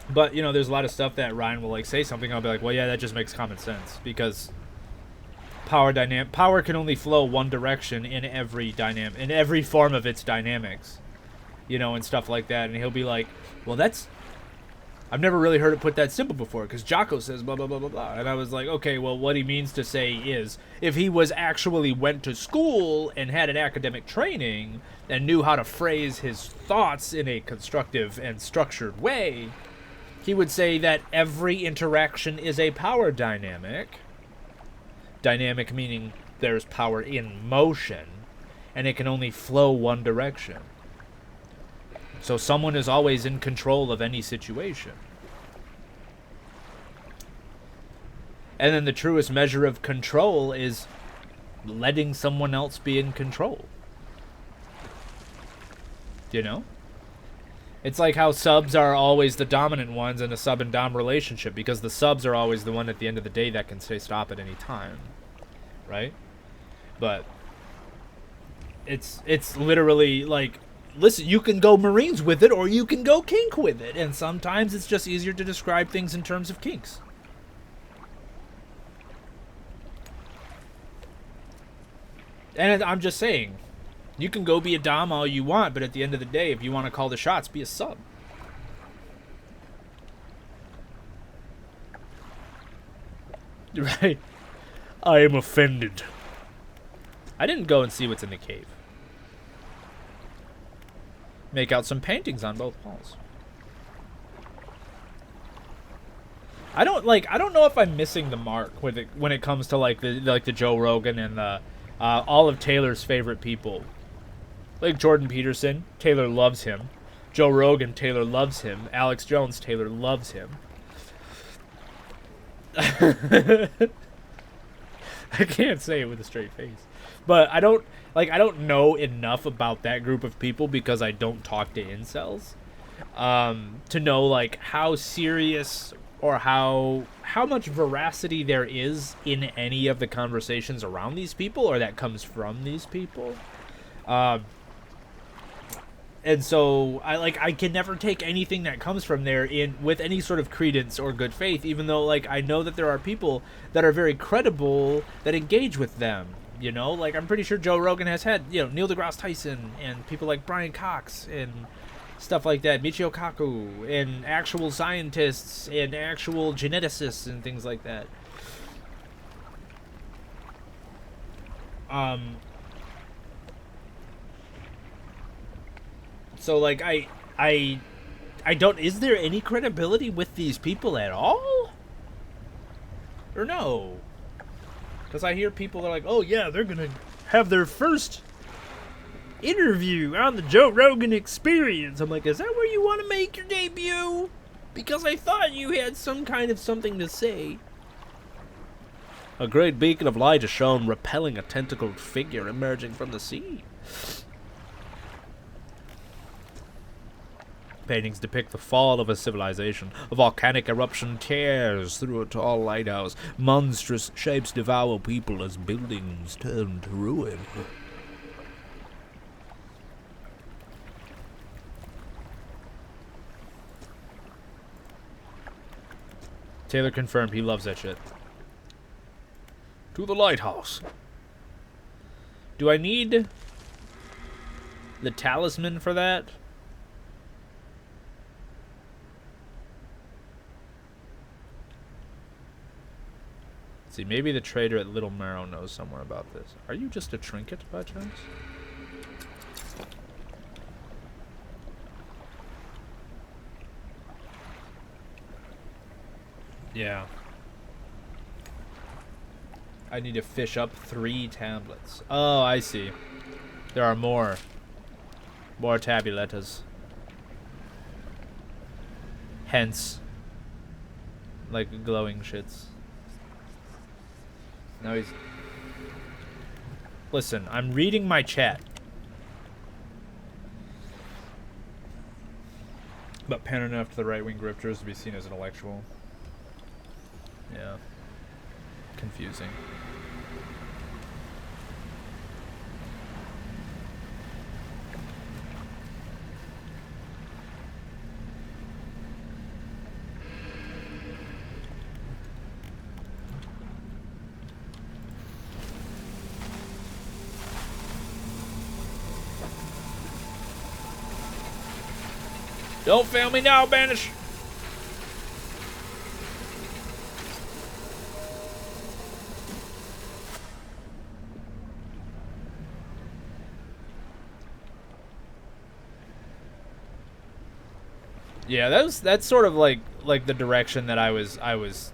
But, you know, there's a lot of stuff that Ryan will, like, say something. I'll be like, well, yeah, that just makes common sense. Because power can only flow one direction in every form of its dynamics. You know, and stuff like that. And he'll be like, well, I've never really heard it put that simple before, because Jocko says blah, blah, blah, blah, blah. And I was like, okay, well, what he means to say is, if he went to school and had an academic training and knew how to phrase his thoughts in a constructive and structured way, he would say that every interaction is a power dynamic. Dynamic meaning there's power in motion, and it can only flow one direction. So someone is always in control of any situation. And then the truest measure of control is letting someone else be in control. You know? It's like how subs are always the dominant ones in a sub and dom relationship, because the subs are always the one at the end of the day that can say stop at any time. Right? But it's literally like, listen, you can go Marines with it, or you can go kink with it. And sometimes it's just easier to describe things in terms of kinks. And I'm just saying, you can go be a dom all you want, but at the end of the day, if you want to call the shots, be a sub. Right? I am offended. I didn't go and see what's in the cave. Make out some paintings on both walls. I don't know if I'm missing the mark with it when it comes to like the Joe Rogan and the all of Taylor's favorite people. Like Jordan Peterson, Taylor loves him. Joe Rogan, Taylor loves him. Alex Jones, Taylor loves him. I can't say it with a straight face. But I don't know enough about that group of people, because I don't talk to incels, to know like how serious or how much veracity there is in any of the conversations around these people, or that comes from these people. And so I can never take anything that comes from there in with any sort of credence or good faith, even though like I know that there are people that are very credible that engage with them. You know, like I'm pretty sure Joe Rogan has had, you know, Neil deGrasse Tyson and people like Brian Cox and stuff like that, Michio Kaku, and actual scientists and actual geneticists and things like that. So like I don't, is there any credibility with these people at all? Or no? Because I hear people that are like, oh yeah, they're gonna have their first interview on the Joe Rogan Experience. I'm like, is that where you want to make your debut? Because I thought you had some kind of something to say. A great beacon of light is shown repelling a tentacled figure emerging from the sea. Paintings depict the fall of a civilization. A volcanic eruption tears through a tall lighthouse. Monstrous shapes devour people as buildings turn to ruin. Taylor confirmed he loves that shit. To the lighthouse. Do I need the talisman for that? See, maybe the trader at Little Marrow knows somewhere about this. Are you just a trinket by chance? Yeah. I need to fish up 3 tablets. Oh, I see. There are more. More tabuletas. Hence, like glowing shits. Now he's... Listen, I'm reading my chat. But pan enough to the right-wing grifters to be seen as intellectual. Yeah. Confusing. Don't fail me now, Banish! Yeah, that's sort of like the direction that I was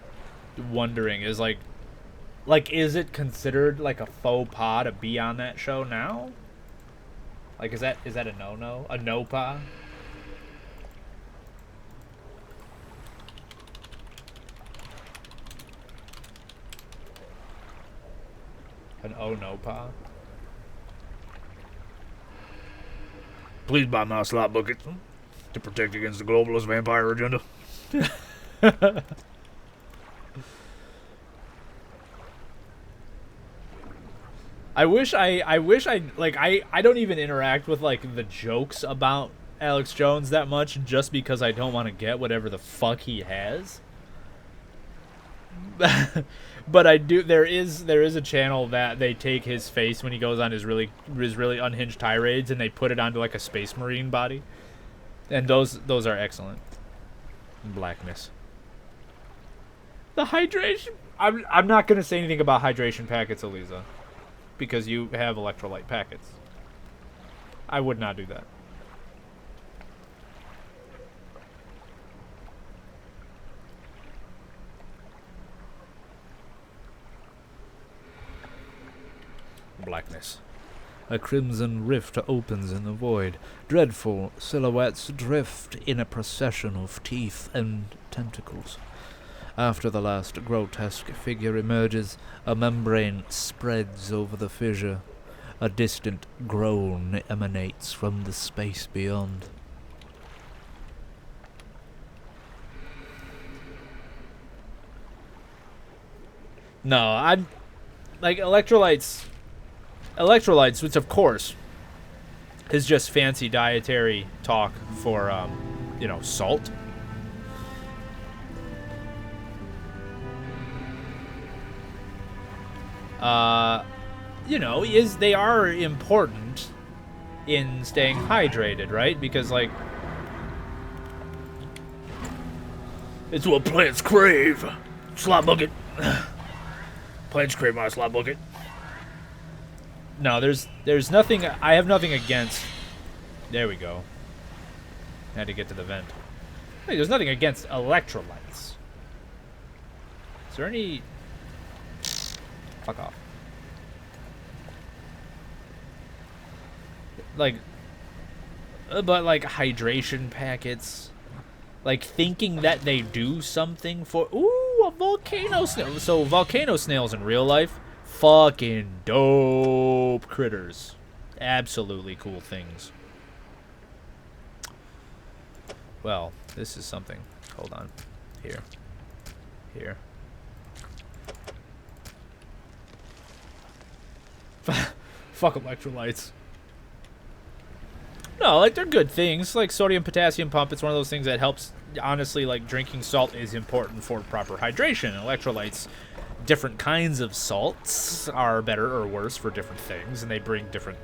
wondering is like is it considered like a faux pas to be on that show now? Like is that a no-no? A no-pa? An oh-no-pa? Please buy my slot bucket to protect against the globalist vampire agenda. I wish I like I don't even interact with like the jokes about Alex Jones that much just because I don't want to get whatever the fuck he has. But I do. There is a channel that they take his face when he goes on his really unhinged tirades and they put it onto like a Space Marine body, and those are excellent. Blackness. The hydration. I'm not gonna say anything about hydration packets, Eliza, because you have electrolyte packets. I would not do that. Blackness. A crimson rift opens in the void. Dreadful silhouettes drift in a procession of teeth and tentacles. After the last grotesque figure emerges, a membrane spreads over the fissure. A distant groan emanates from the space beyond. No, I'm like electrolytes, which of course is just fancy dietary talk for, salt. They are important in staying hydrated, right? Because, like, It's what plants crave. Slot bucket. Plants crave my slot bucket. no, there's nothing, I have nothing against, there we go. Had to get to the vent. Hey, there's nothing against electrolytes. Is there any, fuck off. Like, but like hydration packets, like thinking that they do something for, ooh, a volcano snail. So volcano snails in real life, fucking dope critters. Absolutely cool things. Well, this is something. Hold on. Here. Fuck electrolytes. No, like, they're good things. Like sodium potassium pump, it's one of those things that helps. Honestly, like, drinking salt is important for proper hydration. Electrolytes, different kinds of salts are better or worse for different things, and they bring different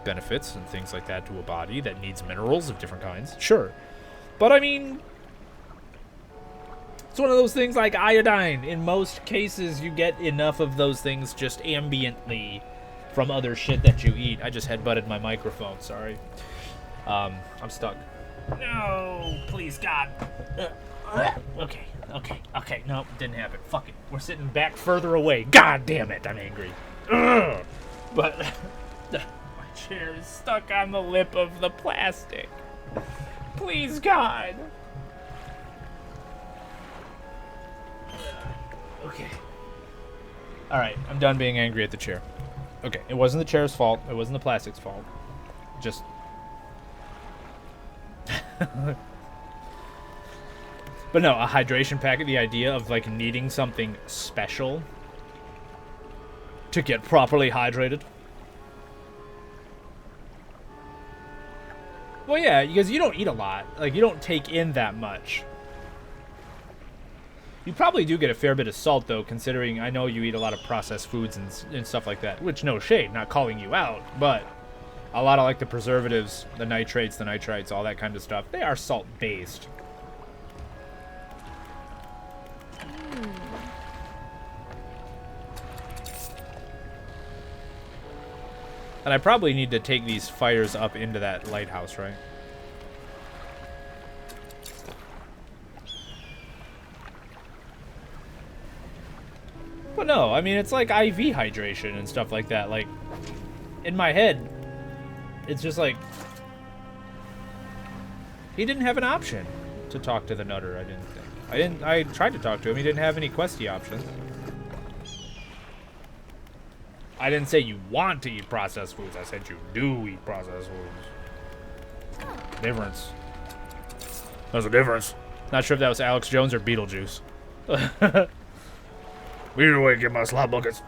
benefits and things like that to a body that needs minerals of different kinds. Sure. But, I mean, It's one of those things like iodine. In most cases, you get enough of those things just ambiently from other shit that you eat. I just headbutted my microphone, sorry. I'm stuck. No, please, God. Okay, no, didn't happen. Fuck it. We're sitting back further away. God damn it, I'm angry. But my chair is stuck on the lip of the plastic. Please, God. Okay. Alright, I'm done being angry at the chair. Okay, it wasn't the chair's fault. It wasn't the plastic's fault. Just... But no, a hydration packet, the idea of, like, needing something special to get properly hydrated. Well, yeah, because you don't eat a lot. Like, you don't take in that much. You probably do get a fair bit of salt, though, considering I know you eat a lot of processed foods and stuff like that. Which, no shade, not calling you out, but a lot of, like, the preservatives, the nitrates, the nitrites, all that kind of stuff, they are salt-based. And I probably need to take these fires up into that lighthouse, right? But no, I mean, it's like IV hydration and stuff like that. Like, in my head, it's just like... He didn't have an option to talk to the Nutter, I didn't think. I tried to talk to him, he didn't have any questy options. I didn't say you want to eat processed foods. I said you do eat processed foods. Difference. There's a difference. Not sure if that was Alex Jones or Beetlejuice. Either way, get my slot buckets.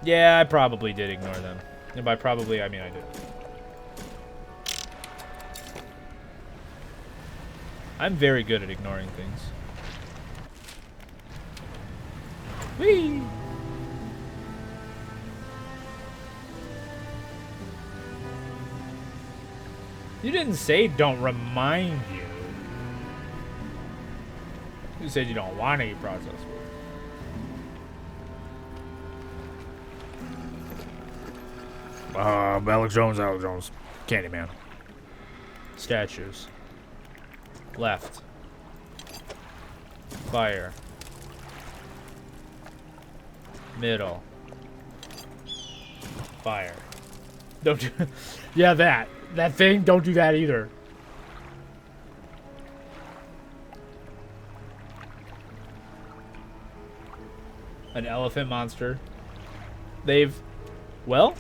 Yeah, I probably did ignore them. And by probably, I mean I did. I'm very good at ignoring things. Whee! You didn't say don't remind you. You said you don't want to eat processed food. Alex Jones. Candyman. Statues. Left. Fire. Middle. Fire. Don't do... Yeah, that thing, don't do that either. An elephant monster. Well,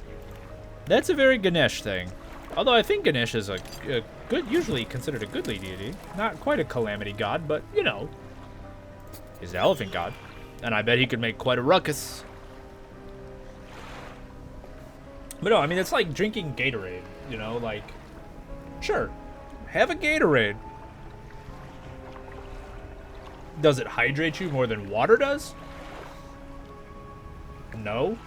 that's a very Ganesh thing. Although I think Ganesh is a good, usually considered a goodly deity. Not quite a calamity god, but, you know, he's an elephant god. And I bet he could make quite a ruckus. But no, I mean, it's like drinking Gatorade, you know, like, sure, have a Gatorade. Does it hydrate you more than water does? No.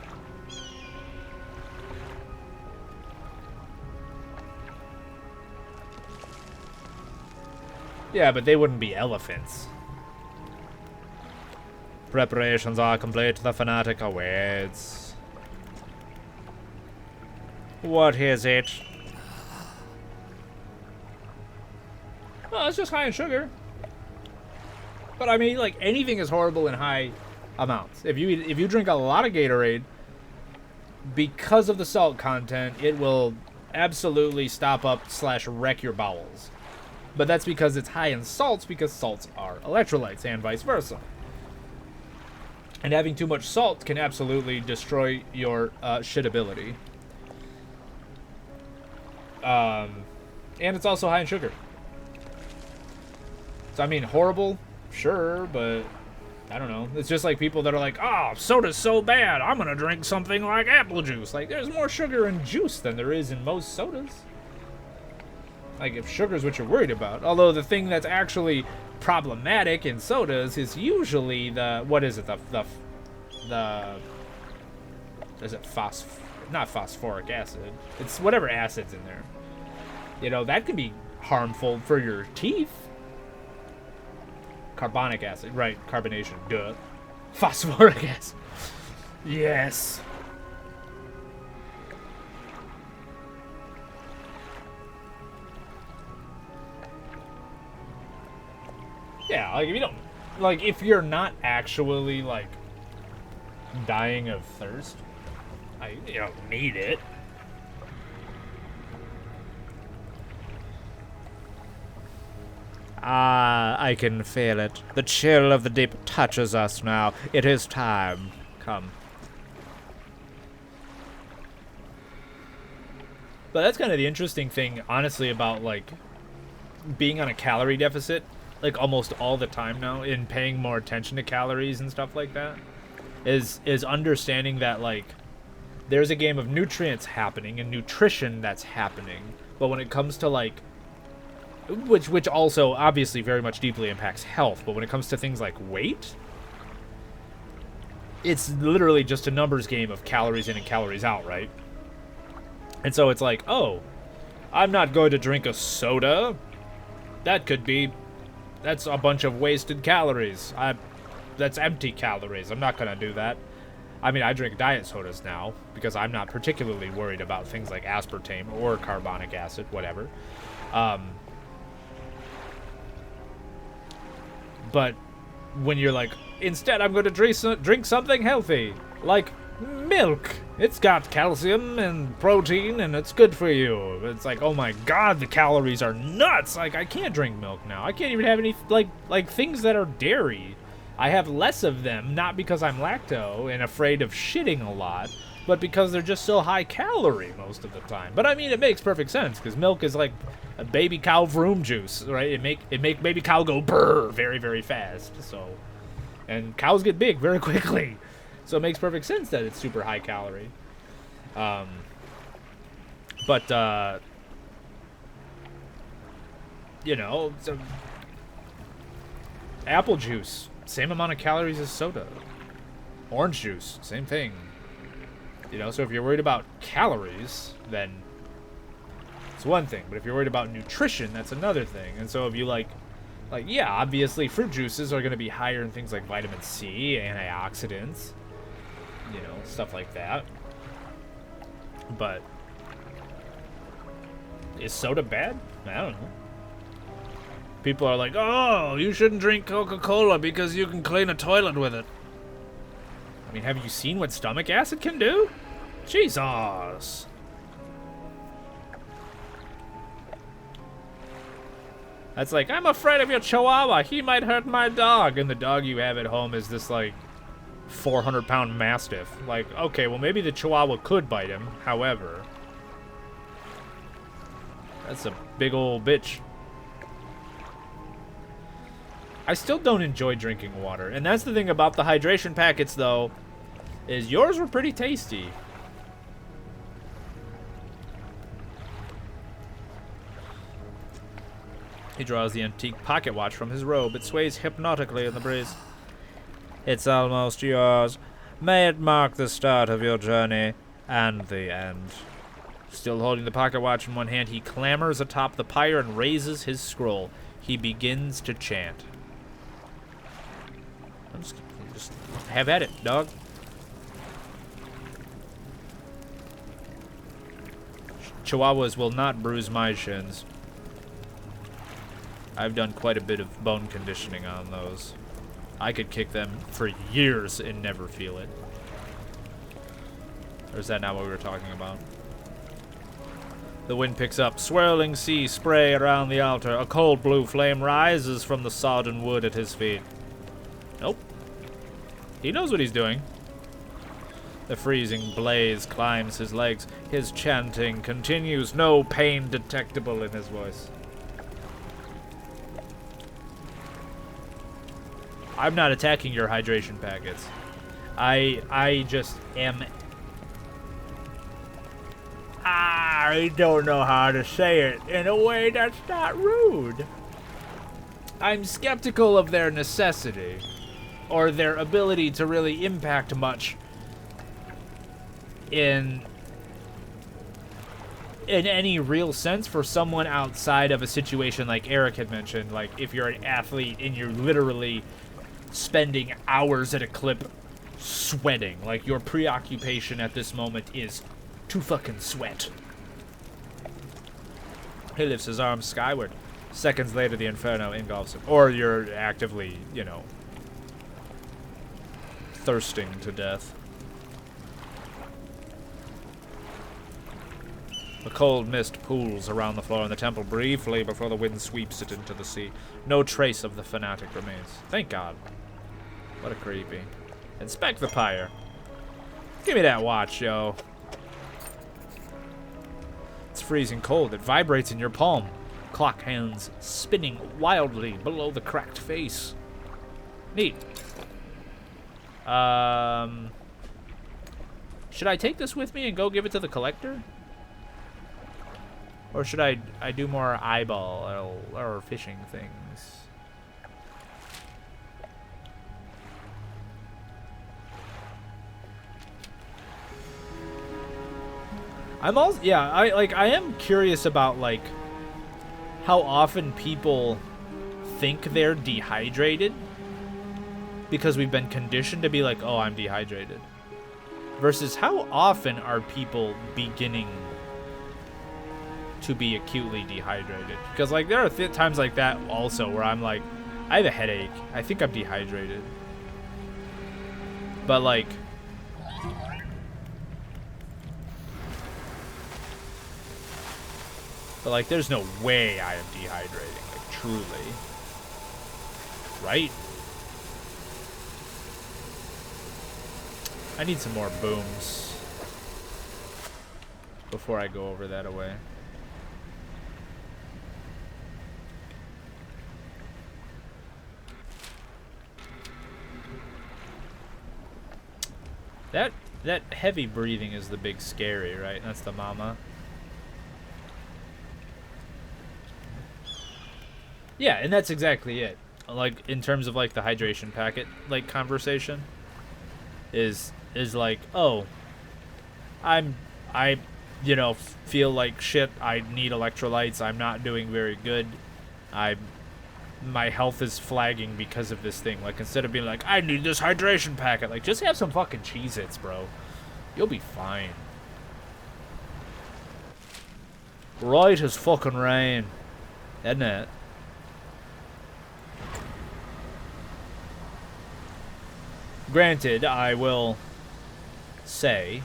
Yeah, but they wouldn't be elephants. Preparations are complete. The fanatic awaits. What is it? Well, it's just high in sugar. But I mean, like, anything is horrible in high amounts. If you drink a lot of Gatorade, because of the salt content, it will absolutely stop up / wreck your bowels. But that's because it's high in salts, because salts are electrolytes, and vice versa. And having too much salt can absolutely destroy your shitability. And it's also high in sugar. So, I mean, horrible, sure, but I don't know. It's just like people that are like, oh, soda's so bad, I'm gonna drink something like apple juice. Like, there's more sugar in juice than there is in most sodas. Like, if sugar's what you're worried about. Although the thing that's actually problematic in sodas is usually the, what is it, the is it not phosphoric acid. It's whatever acid's in there. You know, that can be harmful for your teeth. Carbonic acid, right? Carbonation, duh. Phosphoric acid. Yes. Yeah, like if you don't, like if you're not actually like dying of thirst, you don't need it. Ah, I can feel it. The chill of the deep touches us now. It is time. Come. But that's kind of the interesting thing, honestly, about like being on a calorie deficit, like almost all the time now, and paying more attention to calories and stuff like that, is understanding that like there's a game of nutrients happening and nutrition that's happening, but when it comes to like which also obviously very much deeply impacts health, but when it comes to things like weight, it's literally just a numbers game of calories in and calories out, right? And so it's like, oh, I'm not going to drink a soda. That's a bunch of wasted calories. That's empty calories. I'm not going to do that. I mean, I drink diet sodas now because I'm not particularly worried about things like aspartame or carbonic acid, whatever. But when you're like, instead I'm going to drink something healthy, like milk. It's got calcium and protein and it's good for you. It's like, oh my god, the calories are nuts. Like, I can't drink milk now. I can't even have any, like things that are dairy. I have less of them, not because I'm lacto and afraid of shitting a lot, but because they're just so high calorie most of the time. But I mean, it makes perfect sense because milk is like a baby cow vroom juice, right? It make baby cow go brr very, very fast. So, and cows get big very quickly. So it makes perfect sense that it's super high calorie. You know, so apple juice, same amount of calories as soda. Orange juice, same thing. You know, so if you're worried about calories, then it's one thing. But if you're worried about nutrition, that's another thing. And so if you yeah, obviously fruit juices are going to be higher in things like vitamin C, antioxidants, you know, stuff like that. But is soda bad? I don't know. People are like, oh, you shouldn't drink Coca-Cola because you can clean a toilet with it. I mean, have you seen what stomach acid can do? Jesus. That's like, I'm afraid of your chihuahua. He might hurt my dog. And the dog you have at home is this, like, 400-pound mastiff. Like, okay, well, maybe the chihuahua could bite him. However, that's a big old bitch. I still don't enjoy drinking water. And that's the thing about the hydration packets, though, is yours were pretty tasty. He draws the antique pocket watch from his robe. It sways hypnotically in the breeze. It's almost yours. May it mark the start of your journey and the end. Still holding the pocket watch in one hand, he clambers atop the pyre and raises his scroll. He begins to chant. Just have at it, dog. Chihuahuas will not bruise my shins. I've done quite a bit of bone conditioning on those. I could kick them for years and never feel it. Or is that not what we were talking about? The wind picks up. Swirling sea spray around the altar. A cold blue flame rises from the sodden wood at his feet. Nope. He knows what he's doing. The freezing blaze climbs his legs. His chanting continues, no pain detectable in his voice. I'm not attacking your hydration packets. I just am... I don't know how to say it in a way that's not rude. I'm skeptical of their necessity, or their ability to really impact much in in any real sense for someone outside of a situation like Eric had mentioned, like if you're an athlete and you're literally spending hours at a clip sweating, like your preoccupation at this moment is to fucking sweat. He lifts his arms skyward. Seconds later, the inferno engulfs him. Or you're actively, you know, thirsting to death. The cold mist pools around the floor in the temple briefly before the wind sweeps it into the sea. No trace of the fanatic remains. Thank God. What a creepy. Inspect the pyre. Give me that watch, yo. It's freezing cold. It vibrates in your palm. Clock hands spinning wildly below the cracked face. Neat. Should I take this with me and go give it to the collector? Or should I do more eyeball or fishing things? I'm also, yeah, I am curious about, like, how often people think they're dehydrated because we've been conditioned to be like, oh, I'm dehydrated, versus how often are people beginning to be acutely dehydrated. Because, like, there are times like that also where I'm like, I have a headache, I think I'm dehydrated, but like, there's no way I am dehydrating, like, truly. Right? I need some more booms before I go over that away. That heavy breathing is the big scary, right? That's the mama. Yeah, and that's exactly it. Like, in terms of, like, the hydration packet, like, conversation is like, oh, I you know, feel like shit, I need electrolytes, I'm not doing very good, my health is flagging because of this thing. Like, instead of being like, I need this hydration packet, like, just have some fucking Cheez-Its, bro. You'll be fine. Right as fucking rain. Isn't it? Granted, I will say,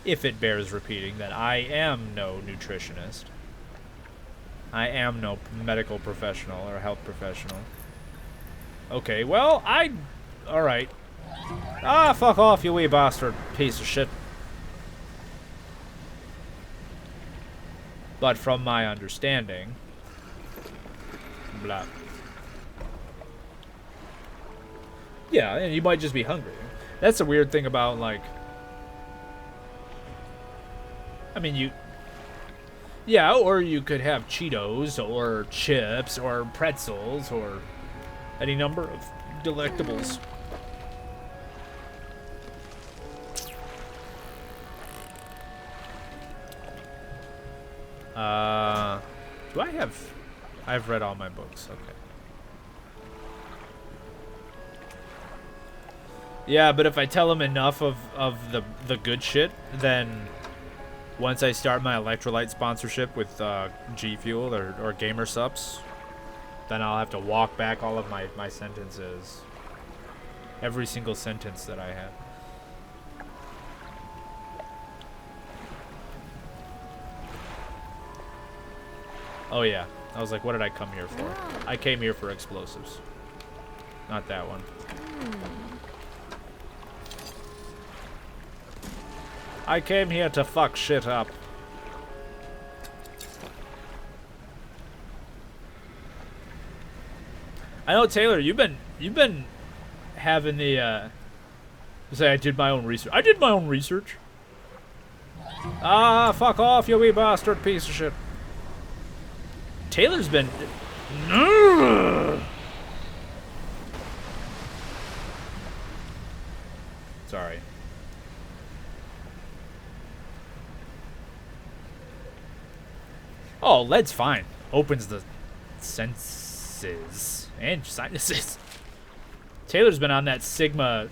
if it bears repeating, that I am no nutritionist. I am no medical professional or health professional. Okay, well, alright. Ah, fuck off, you wee bastard, piece of shit. But from my understanding, blah. Yeah, and you might just be hungry. That's a weird thing about, like, I mean, yeah, or you could have Cheetos or chips or pretzels or any number of delectables. Do I have... I've read all my books, okay. Yeah, but if I tell them enough of the good shit, then once I start my electrolyte sponsorship with G Fuel or Gamer Sups, then I'll have to walk back all of my sentences. Every single sentence that I have. Oh yeah, I was like, what did I come here for? I came here for explosives. Not that one. I came here to fuck shit up. I know, Taylor, you've been having the say I did my own research. I did my own research. Ah, fuck off, you wee bastard piece of shit. Taylor's been sorry. Oh, lead's fine. Opens the senses and sinuses. Taylor's been on that Sigma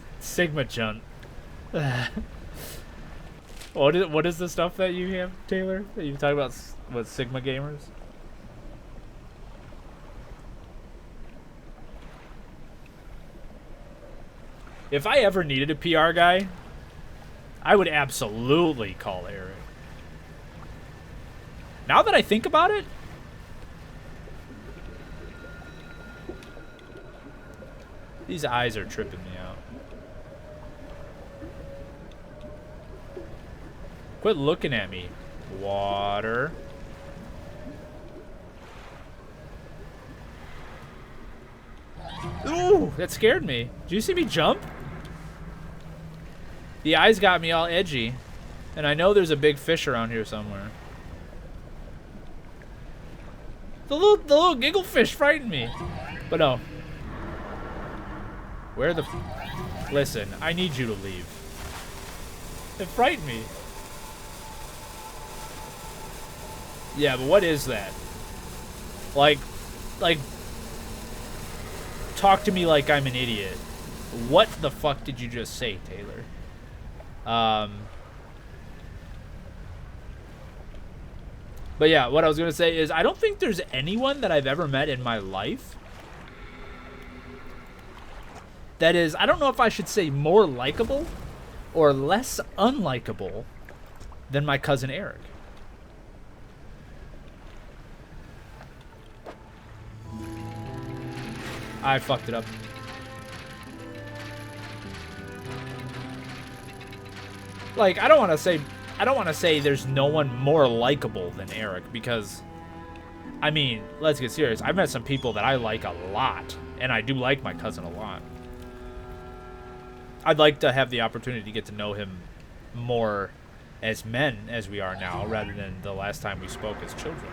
chunt. What is the stuff that you have, Taylor? That you talk about? What, Sigma gamers? If I ever needed a PR guy, I would absolutely call Eric. Now that I think about it, these eyes are tripping me out. Quit looking at me. Water. Ooh, that scared me. Did you see me jump? The eyes got me all edgy. And I know there's a big fish around here somewhere. The little giggle fish frightened me. But no. Where the... Listen, I need you to leave. It frightened me. Yeah, but what is that? Like, talk to me like I'm an idiot. What the fuck did you just say, Taylor? But yeah, what I was gonna say is I don't think there's anyone that I've ever met in my life that is, I don't know if I should say more likable or less unlikable than my cousin Eric. I fucked it up. Like, I don't want to say there's no one more likable than Eric, because I mean, let's get serious. I've met some people that I like a lot, and I do like my cousin a lot. I'd like to have the opportunity to get to know him more as men as we are now, rather than the last time we spoke as children.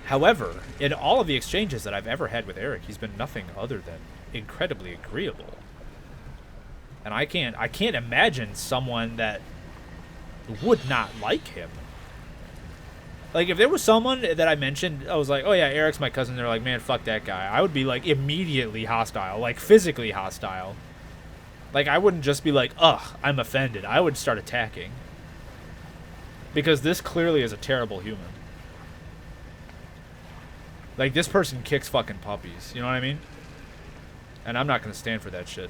However, in all of the exchanges that I've ever had with Eric, he's been nothing other than incredibly agreeable. And I can't imagine someone that would not like him. Like, if there was someone that I mentioned, I was like, oh yeah, Eric's my cousin, they're like, man, fuck that guy, I would be like immediately hostile, like physically hostile. Like, I wouldn't just be like, ugh, I'm offended. I would start attacking. Because this clearly is a terrible human. Like, this person kicks fucking puppies, you know what I mean? And I'm not gonna stand for that shit.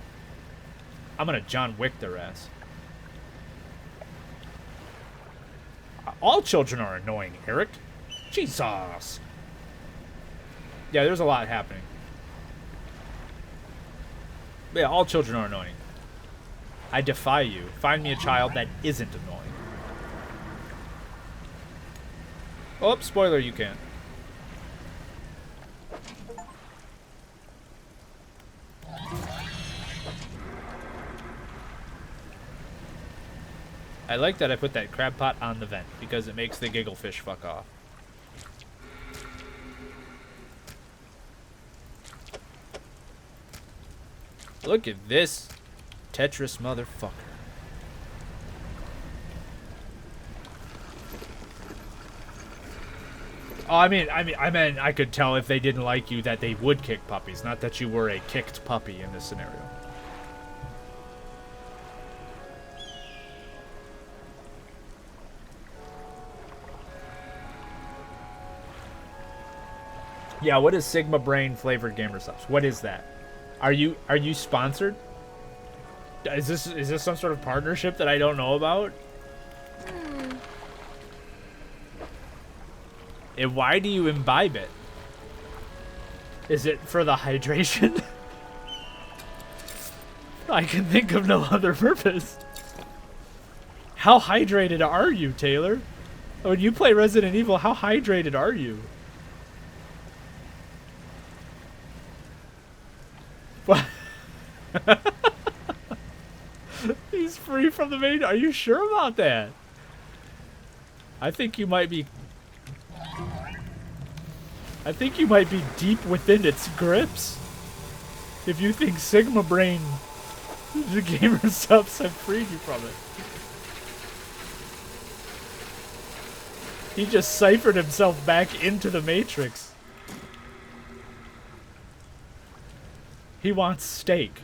I'm gonna John Wick their ass. All children are annoying, Eric. Jesus. Yeah, there's a lot happening. But yeah, all children are annoying. I defy you. Find me a child that isn't annoying. Oh, spoiler, you can't. I like that I put that crab pot on the vent, because it makes the giggle fish fuck off. Look at this Tetris motherfucker. Oh, I mean, I could tell if they didn't like you that they would kick puppies, not that you were a kicked puppy in this scenario. Yeah, what is Sigma Brain flavored gamer subs? What is that? Are you sponsored? Is this some sort of partnership that I don't know about? And why do you imbibe it? Is it for the hydration? I can think of no other purpose. How hydrated are you, Taylor? When you play Resident Evil, how hydrated are you? What? He's free from the main. Are you sure about that? I think you might be deep within its grips. If you think Sigma Brain, the gamer subs, have freed you from it. He just ciphered himself back into the Matrix. He wants steak.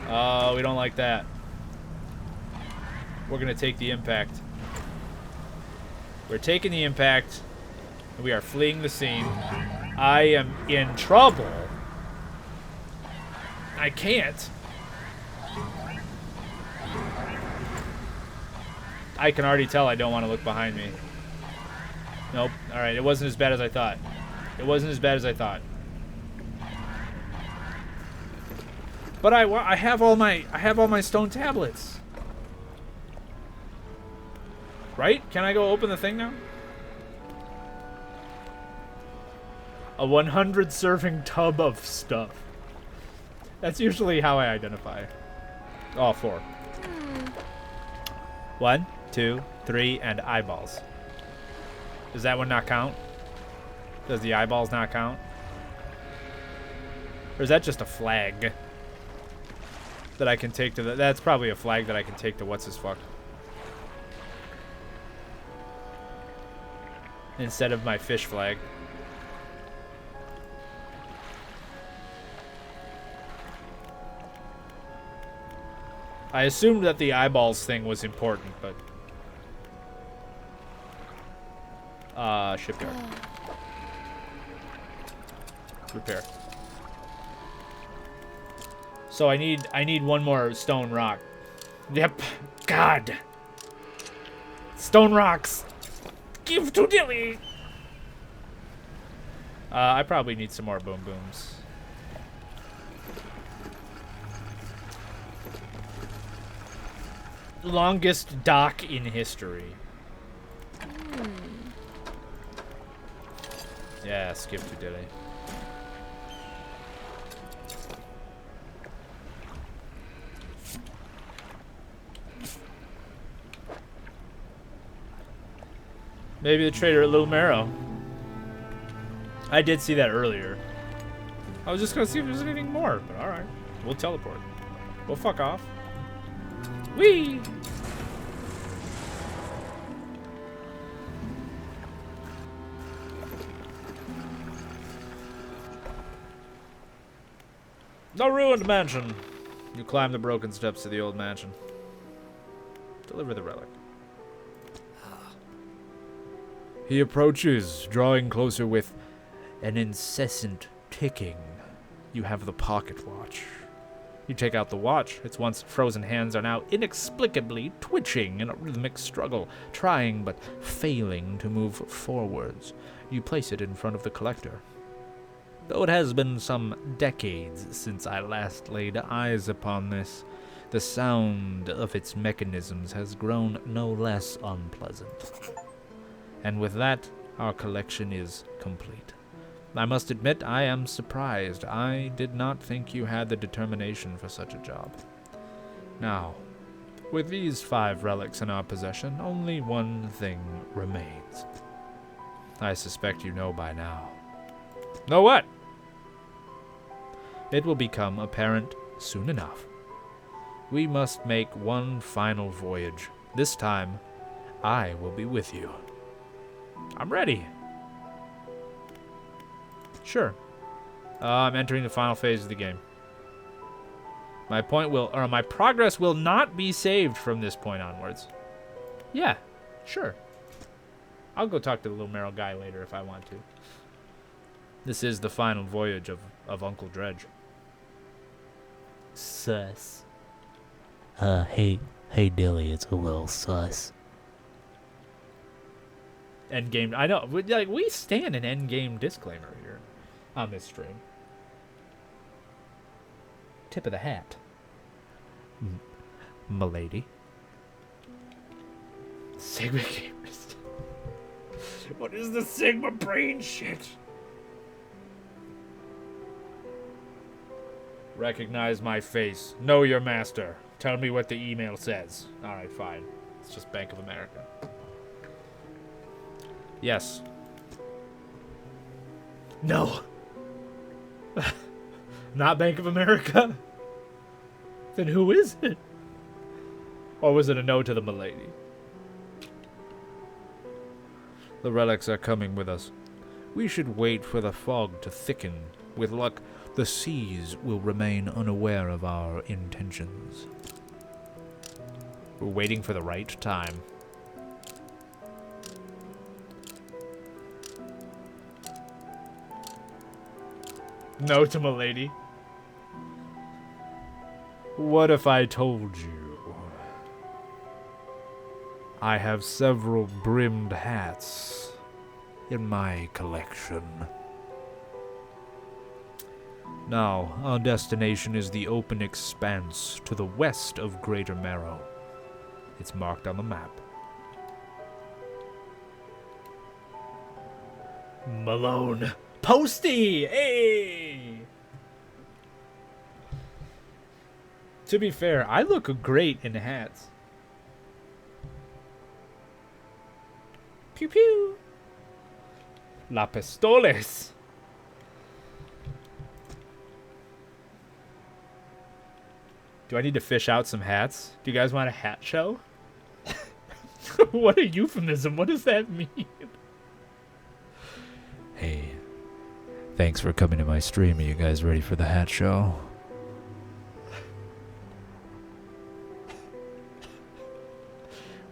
Oh, we don't like that. We're gonna take the impact. We're taking the impact. And we are fleeing the scene. I am in trouble. I can't. I can already tell I don't want to look behind me. Nope. Alright, it wasn't as bad as I thought. It wasn't as bad as I thought. But I have all my stone tablets. Right? Can I go open the thing now? A 100 serving tub of stuff. That's usually how I identify. All 4. 1, 2, 3, and eyeballs. Does that one not count? Does the eyeballs not count? Or is that just a flag that I can take to the... That's probably a flag that I can take to what's-his-fuck. Instead of my fish flag. I assumed that the eyeballs thing was important, but... shipyard. Repair. So I need one more stone rock. Yep. God. Stone rocks. Give to Dilly. I probably need some more boom booms. Longest dock in history. Yeah, skip to Dilly. Maybe the trader at Little Marrow. I did see that earlier. I was just gonna see if there's anything more, but alright. We'll teleport. We'll fuck off. Whee! The ruined mansion. You climb the broken steps to the old mansion. Deliver the relic. He approaches, drawing closer with an incessant ticking. You have the pocket watch. You take out the watch. Its once frozen hands are now inexplicably twitching in a rhythmic struggle, trying but failing to move forwards. You place it in front of the collector. Though it has been some decades since I last laid eyes upon this, the sound of its mechanisms has grown no less unpleasant. And with that, our collection is complete. I must admit, I am surprised. I did not think you had the determination for such a job. Now, with these 5 relics in our possession, only one thing remains. I suspect you know by now. Know what? It will become apparent soon enough. We must make one final voyage. This time, I will be with you. I'm ready. Sure. I'm entering the final phase of the game. My progress will not be saved from this point onwards. Yeah, sure. I'll go talk to the little Merrill guy later if I want to. This is the final voyage of Uncle Dredge. Sus. Hey Dilly, it's a little sus. Endgame. I know. We stand an endgame disclaimer here on this stream. Tip of the hat. M'lady. Sigma gamers. What is the Sigma brain shit? Recognize my face. Know your master. Tell me what the email says. Alright, fine. It's just Bank of America. Yes. No. Not Bank of America? Then who is it? Or was it a no to the m'lady? The relics are coming with us. We should wait for the fog to thicken. With luck, the seas will remain unaware of our intentions. We're waiting for the right time. No to milady. What if I told you? I have several brimmed hats in my collection. Now, our destination is the open expanse to the west of Greater Marrow. It's marked on the map. Malone. Posty! Hey! To be fair, I look great in hats. Pew pew! La Pistoles! Do I need to fish out some hats? Do you guys want a hat show? What a euphemism. What does that mean? Hey, thanks for coming to my stream. Are you guys ready for the hat show?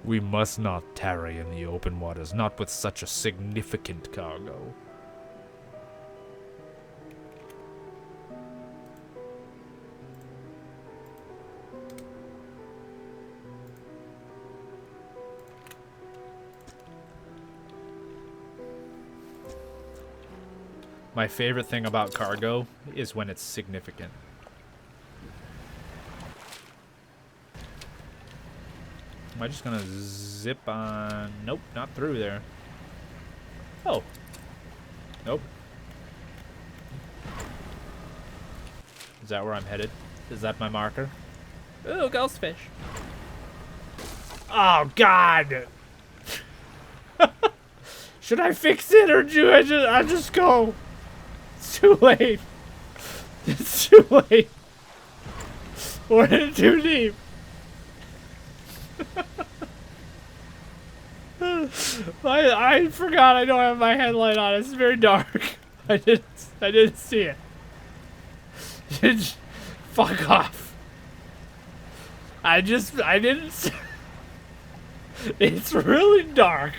We must not tarry in the open waters, not with such a significant cargo. My favorite thing about cargo is when it's significant. Am I just gonna zip on? Nope, not through there. Oh. Nope. Is that where I'm headed? Is that my marker? Ooh, ghostfish. Oh, God! Should I fix it or do I just go? It's too late. It's too late. We're in too deep. I forgot I don't have my headlight on. It's very dark. I didn't see it. Fuck off. I didn't see. It's really dark.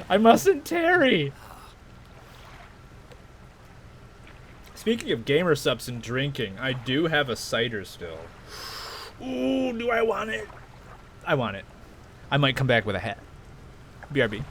I mustn't tarry. Speaking of gamer subs and drinking, I do have a cider still. Ooh, do I want it? I want it. I might come back with a hat. BRB.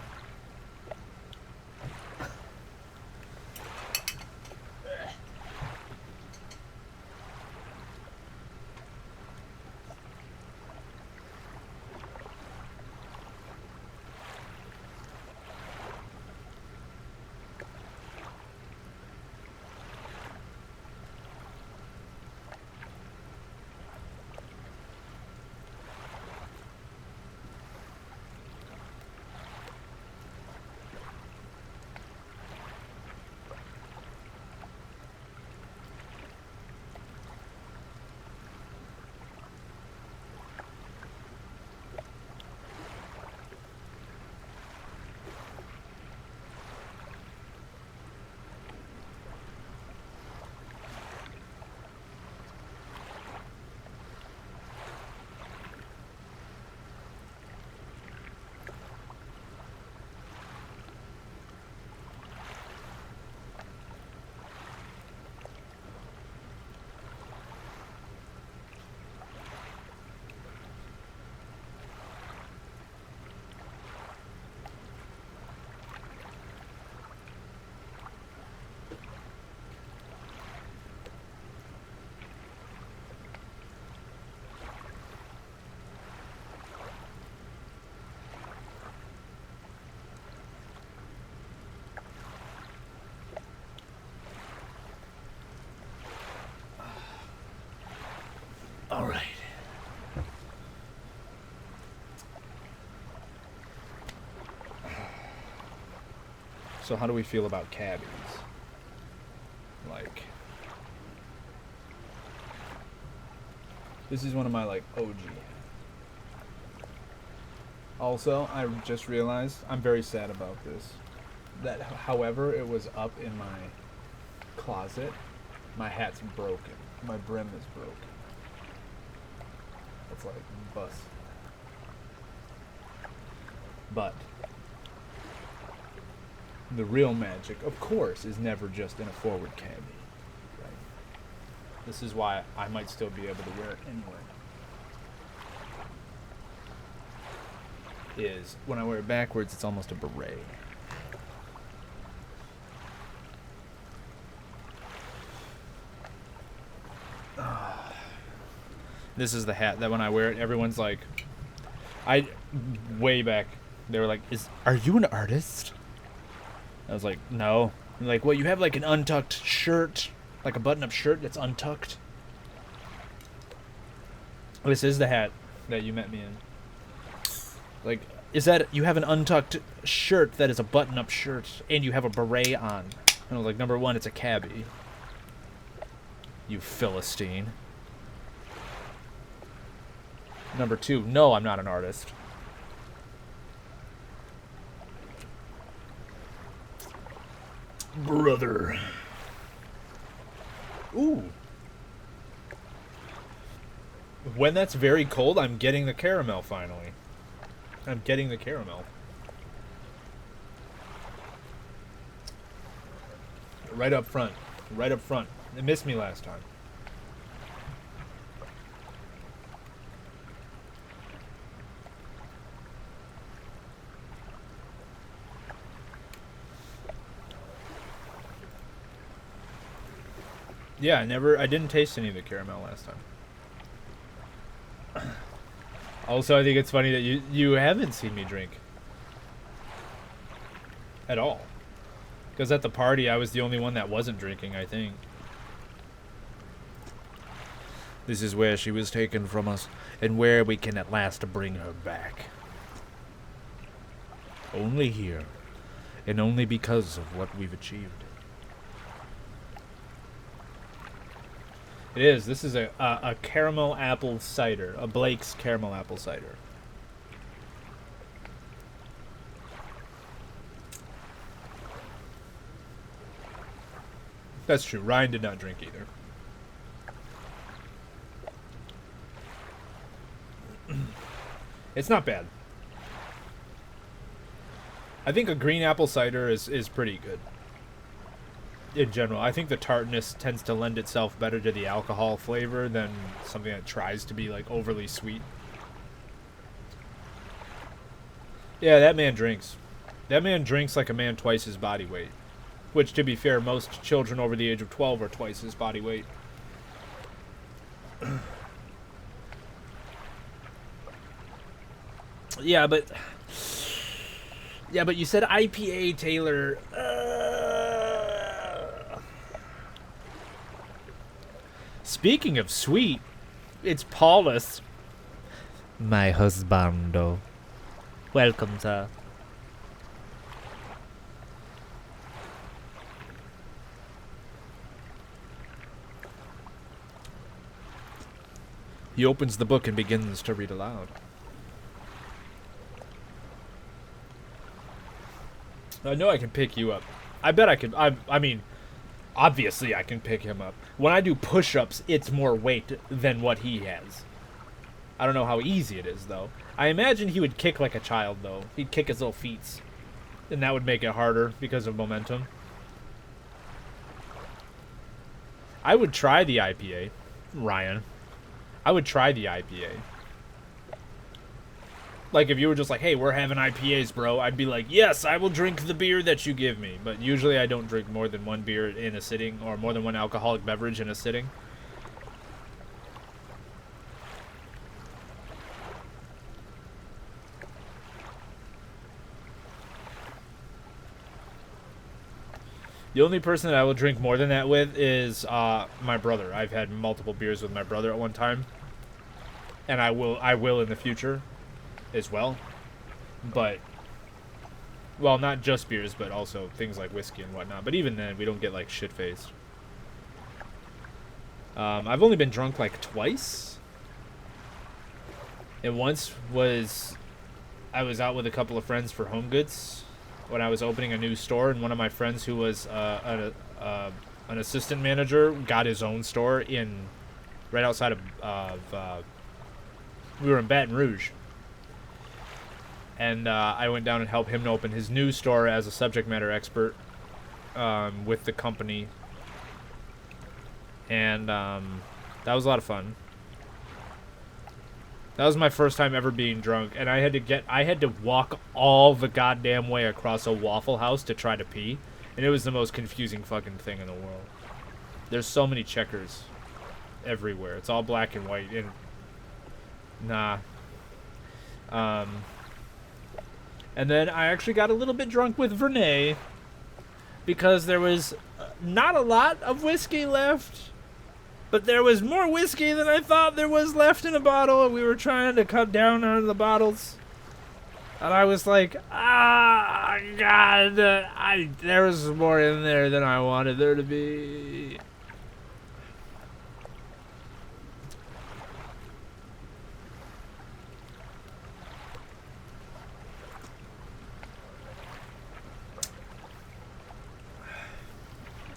All right. So how do we feel about cabbies? Like, this is one of my, like, OG. Also, I just realized I'm very sad about this. That, however, it was up in my closet. My hat's broken. My brim is broken. It's like bust. But the real magic, of course, is never just in a forward cabbie. Right? This is why I might still be able to wear it anyway. Is when I wear it backwards, it's almost a beret. This is the hat that when I wear it, everyone's like, way back, they were like, are you an artist? I was like, no. They're like, well, you have like an untucked shirt, like a button-up shirt that's untucked. This is the hat that you met me in. Like, is that, you have an untucked shirt that is a button-up shirt, and you have a beret on. And I was like, number one, it's a cabbie. You Philistine. Number two, no, I'm not an artist. Brother. Ooh. When that's very cold, I'm getting the caramel finally. I'm getting the caramel. Right up front. Right up front. It missed me last time. Yeah, I didn't taste any of the caramel last time. Also, I think it's funny that you haven't seen me drink. At all. Because at the party, I was the only one that wasn't drinking, I think. This is where she was taken from us, and where we can at last bring her back. Only here, and only because of what we've achieved. It is. This is a caramel apple cider. A Blake's caramel apple cider. That's true. Ryan did not drink either. It's not bad. I think a green apple cider is pretty good. In general, I think the tartness tends to lend itself better to the alcohol flavor than something that tries to be like overly sweet. Yeah, that man drinks. That man drinks like a man twice his body weight. Which, to be fair, most children over the age of 12 are twice his body weight. Yeah, but you said IPA, Taylor. Speaking of sweet, it's Paulus. My husbando. Welcome, sir. He opens the book and begins to read aloud. I know I can pick you up. I bet I can. I mean, obviously I can pick him up. When I do push-ups, it's more weight than what he has. I don't know how easy it is, though. I imagine he would kick like a child, though. He'd kick his little feet. And that would make it harder because of momentum. I would try the IPA, Ryan. I would try the IPA. Like, if you were just like, hey, we're having IPAs, bro, I'd be like, yes, I will drink the beer that you give me. But usually I don't drink more than one beer in a sitting, or more than one alcoholic beverage in a sitting. The only person that I will drink more than that with is my brother. I've had multiple beers with my brother at one time. And I will in the future as well. But, well, not just beers, but also things like whiskey and whatnot. But even then, we don't get, like, shit-faced. I've only been drunk, like, twice. And once was... I was out with a couple of friends for Home Goods when I was opening a new store, and one of my friends who was an assistant manager got his own store right outside of we were in Baton Rouge. And I went down and helped him open his new store as a subject matter expert with the company. And that was a lot of fun. That was my first time ever being drunk, and I had to walk all the goddamn way across a Waffle House to try to pee, and it was the most confusing fucking thing in the world. There's so many checkers everywhere. It's all black and white, and nah. And then I actually got a little bit drunk with Vernay because there was not a lot of whiskey left, but there was more whiskey than I thought there was left in a bottle, and we were trying to cut down on the bottles. And I was like, God, there was more in there than I wanted there to be.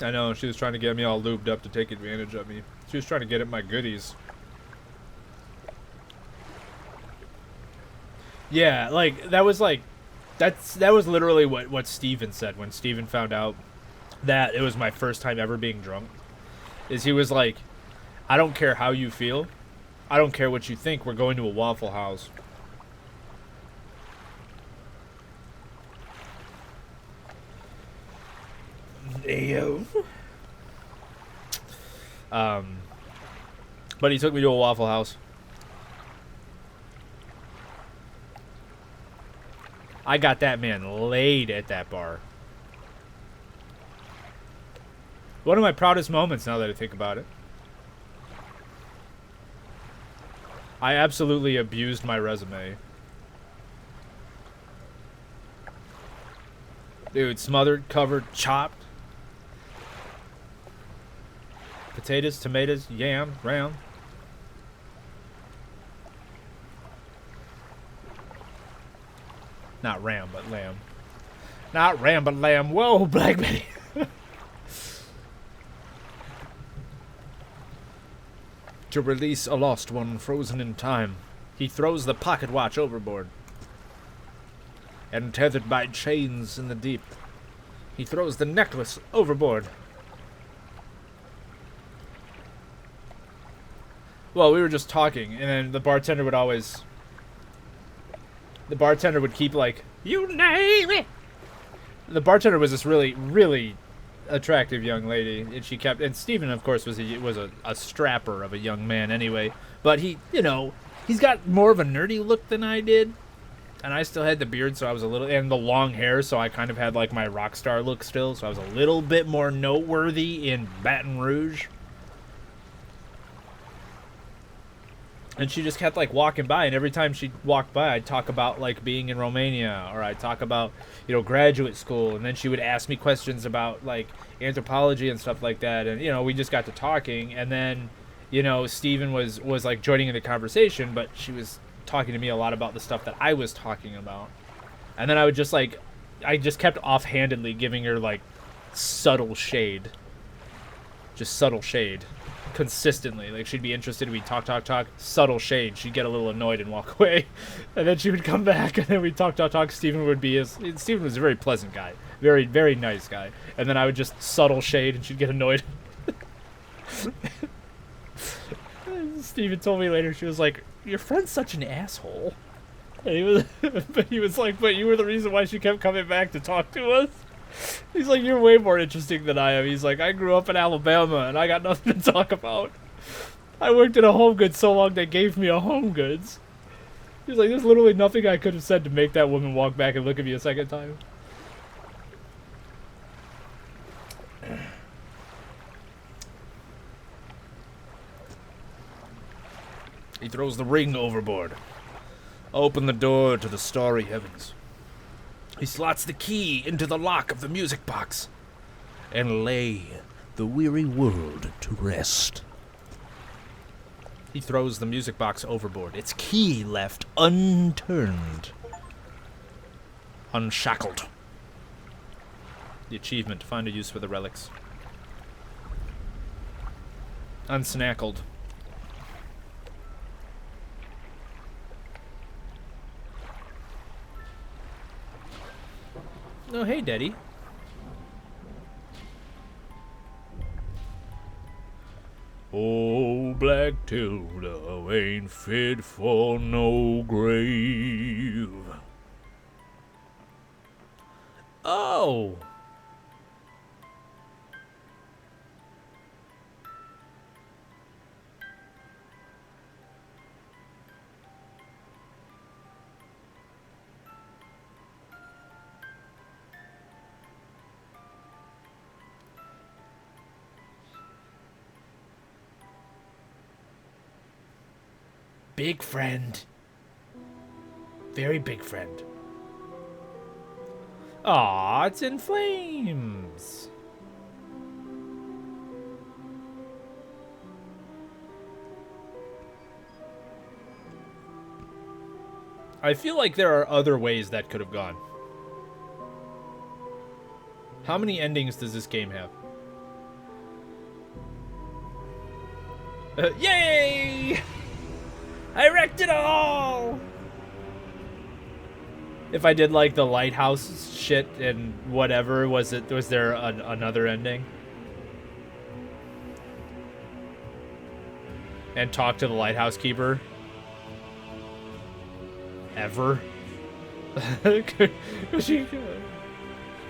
I know, she was trying to get me all lubed up to take advantage of me. She was trying to get at my goodies. Yeah, like, that was literally what Steven said when Steven found out that it was my first time ever being drunk. Is he was like, I don't care how you feel. I don't care what you think. We're going to a Waffle House. Ayo. But he took me to a Waffle House. I got that man laid at that bar. One of my proudest moments now that I think about it. I absolutely abused my resume. Dude, smothered, covered, chopped. Potatoes, tomatoes, yam, ram. Not ram, but lamb. Not ram, but lamb. Whoa, Black Betty. To release a lost one frozen in time, he throws the pocket watch overboard. And tethered by chains in the deep, he throws the necklace overboard. Well, we were just talking, and then the bartender would keep like, you name it. The bartender was this really, really attractive young lady, and she kept, and Steven, of course, was a strapper of a young man anyway, but he, you know, he's got more of a nerdy look than I did, and I still had the beard, so I was a little, and the long hair, so I kind of had like my rock star look still, so I was a little bit more noteworthy in Baton Rouge. And she just kept like walking by, and every time she walked by, I'd talk about like being in Romania, or I'd talk about, you know, graduate school, and then she would ask me questions about like anthropology and stuff like that, and you know, we just got to talking, and then, you know, Steven was like joining in the conversation, but she was talking to me a lot about the stuff that I was talking about, and then I would just like, I just kept offhandedly giving her like subtle shade, just subtle shade. Consistently, like she'd be interested, we'd talk, subtle shade, she'd get a little annoyed and walk away, and then she would come back, and then we'd talk. Steven was a very pleasant guy, very, very nice guy, and then I would just subtle shade, and she'd get annoyed. Steven told me later, she was like, your friend's such an asshole, and he was like, but you were the reason why she kept coming back to talk to us. He's like, you're way more interesting than I am. He's like, I grew up in Alabama, and I got nothing to talk about. I worked at a Home Goods so long they gave me a Home Goods. He's like, there's literally nothing I could have said to make that woman walk back and look at me a second time. He throws the ring overboard. Open the door to the starry heavens. He slots the key into the lock of the music box and lay the weary world to rest. He throws the music box overboard, its key left unturned. Unshackled. The achievement, find a use for the relics. Unsnackled. Oh, hey, Daddy. Oh, Black Tilda ain't fit for no grave. Oh. Big friend. Very big friend. Aw, it's in flames. I feel like there are other ways that could have gone. How many endings does this game have? Yay! I wrecked it all! If I did like the lighthouse shit and whatever, was there another ending? And talk to the lighthouse keeper? Ever?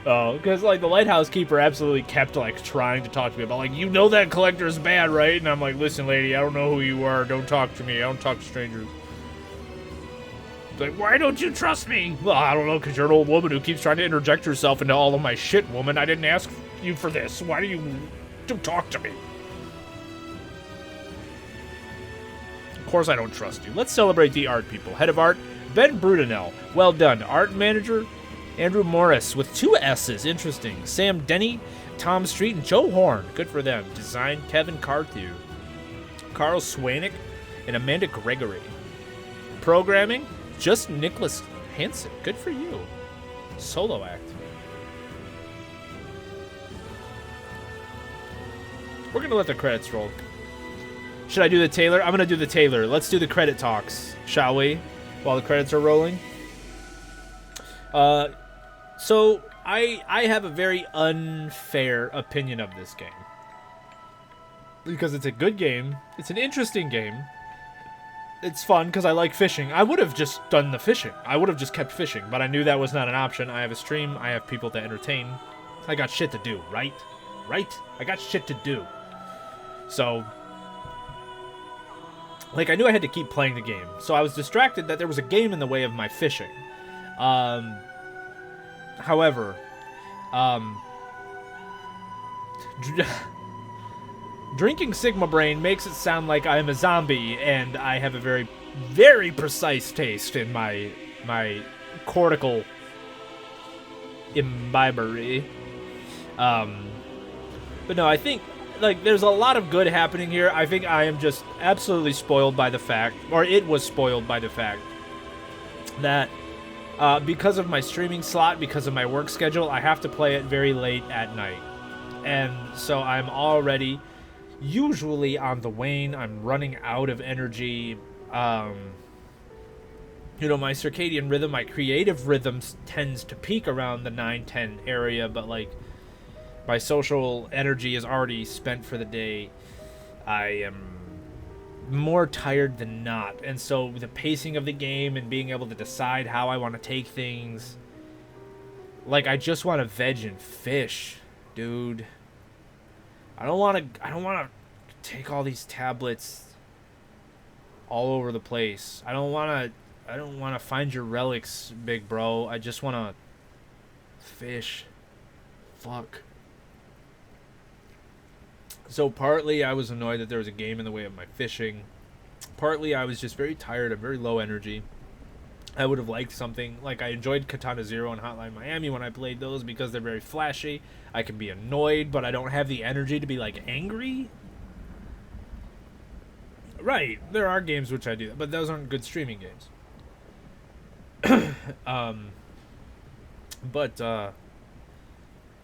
Oh, because like the lighthouse keeper absolutely kept like trying to talk to me about like, you know that collector's bad, right? And I'm like, listen, lady, I don't know who you are. Don't talk to me. I don't talk to strangers. It's like, why don't you trust me? Well, I don't know, because you're an old woman who keeps trying to interject herself into all of my shit, woman. I didn't ask you for this. Why do you don't talk to me? Of course I don't trust you. Let's celebrate the art people. Head of art, Ben Brudenell. Well done. Art manager, Andrew Morris with 2 S's. Interesting. Sam Denny, Tom Street, and Joe Horn. Good for them. Design, Kevin Carthew. Carl Swanick, and Amanda Gregory. Programming, just Nicholas Hansen. Good for you. Solo act. We're going to let the credits roll. Should I do the Taylor? I'm going to do the Taylor. Let's do the credit talks, shall we? While the credits are rolling. So I have a very unfair opinion of this game. Because it's a good game. It's an interesting game. It's fun because I like fishing. I would have just done the fishing. I would have just kept fishing, but I knew that was not an option. I have a stream. I have people to entertain. I got shit to do, right? Right? I got shit to do. So, like, I knew I had to keep playing the game. So I was distracted that there was a game in the way of my fishing. However, drinking Sigma Brain makes it sound like I am a zombie, and I have a very, very precise taste in my cortical imbibery. But no, I think, like, there's a lot of good happening here. I think I am just absolutely spoiled by the fact, or it was spoiled by the fact, that because of my streaming slot, because of my work schedule, I have to play it very late at night. And so I'm already usually on the wane. I'm running out of energy. My circadian rhythm, my creative rhythm tends to peak around the 9-10 area, but like my social energy is already spent for the day. I am more tired than not, and so the pacing of the game and being able to decide how I want to take things, like, I just want to veg and fish, dude. I don't want to take all these tablets all over the place. I don't want to find your relics, big bro. I just want to fish. Fuck. So partly I was annoyed that there was a game in the way of my fishing. Partly I was just very tired. I'm very low energy. I would have liked something. Like, I enjoyed Katana Zero and Hotline Miami when I played those because they're very flashy. I can be annoyed, but I don't have the energy to be, like, angry. Right. There are games which I do that, but those aren't good streaming games. But,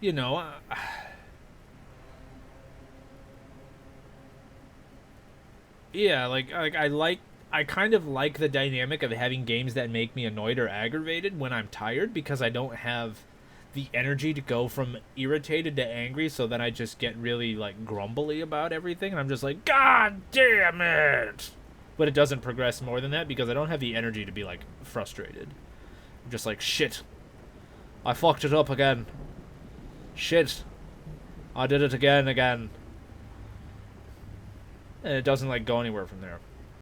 you know, yeah, I kind of like the dynamic of having games that make me annoyed or aggravated when I'm tired, because I don't have the energy to go from irritated to angry, so then I just get really, like, grumbly about everything, and I'm just like, God damn it! But it doesn't progress more than that, because I don't have the energy to be, like, frustrated. I'm just like, shit. I fucked it up again. Shit. I did it again. And it doesn't, like, go anywhere from there.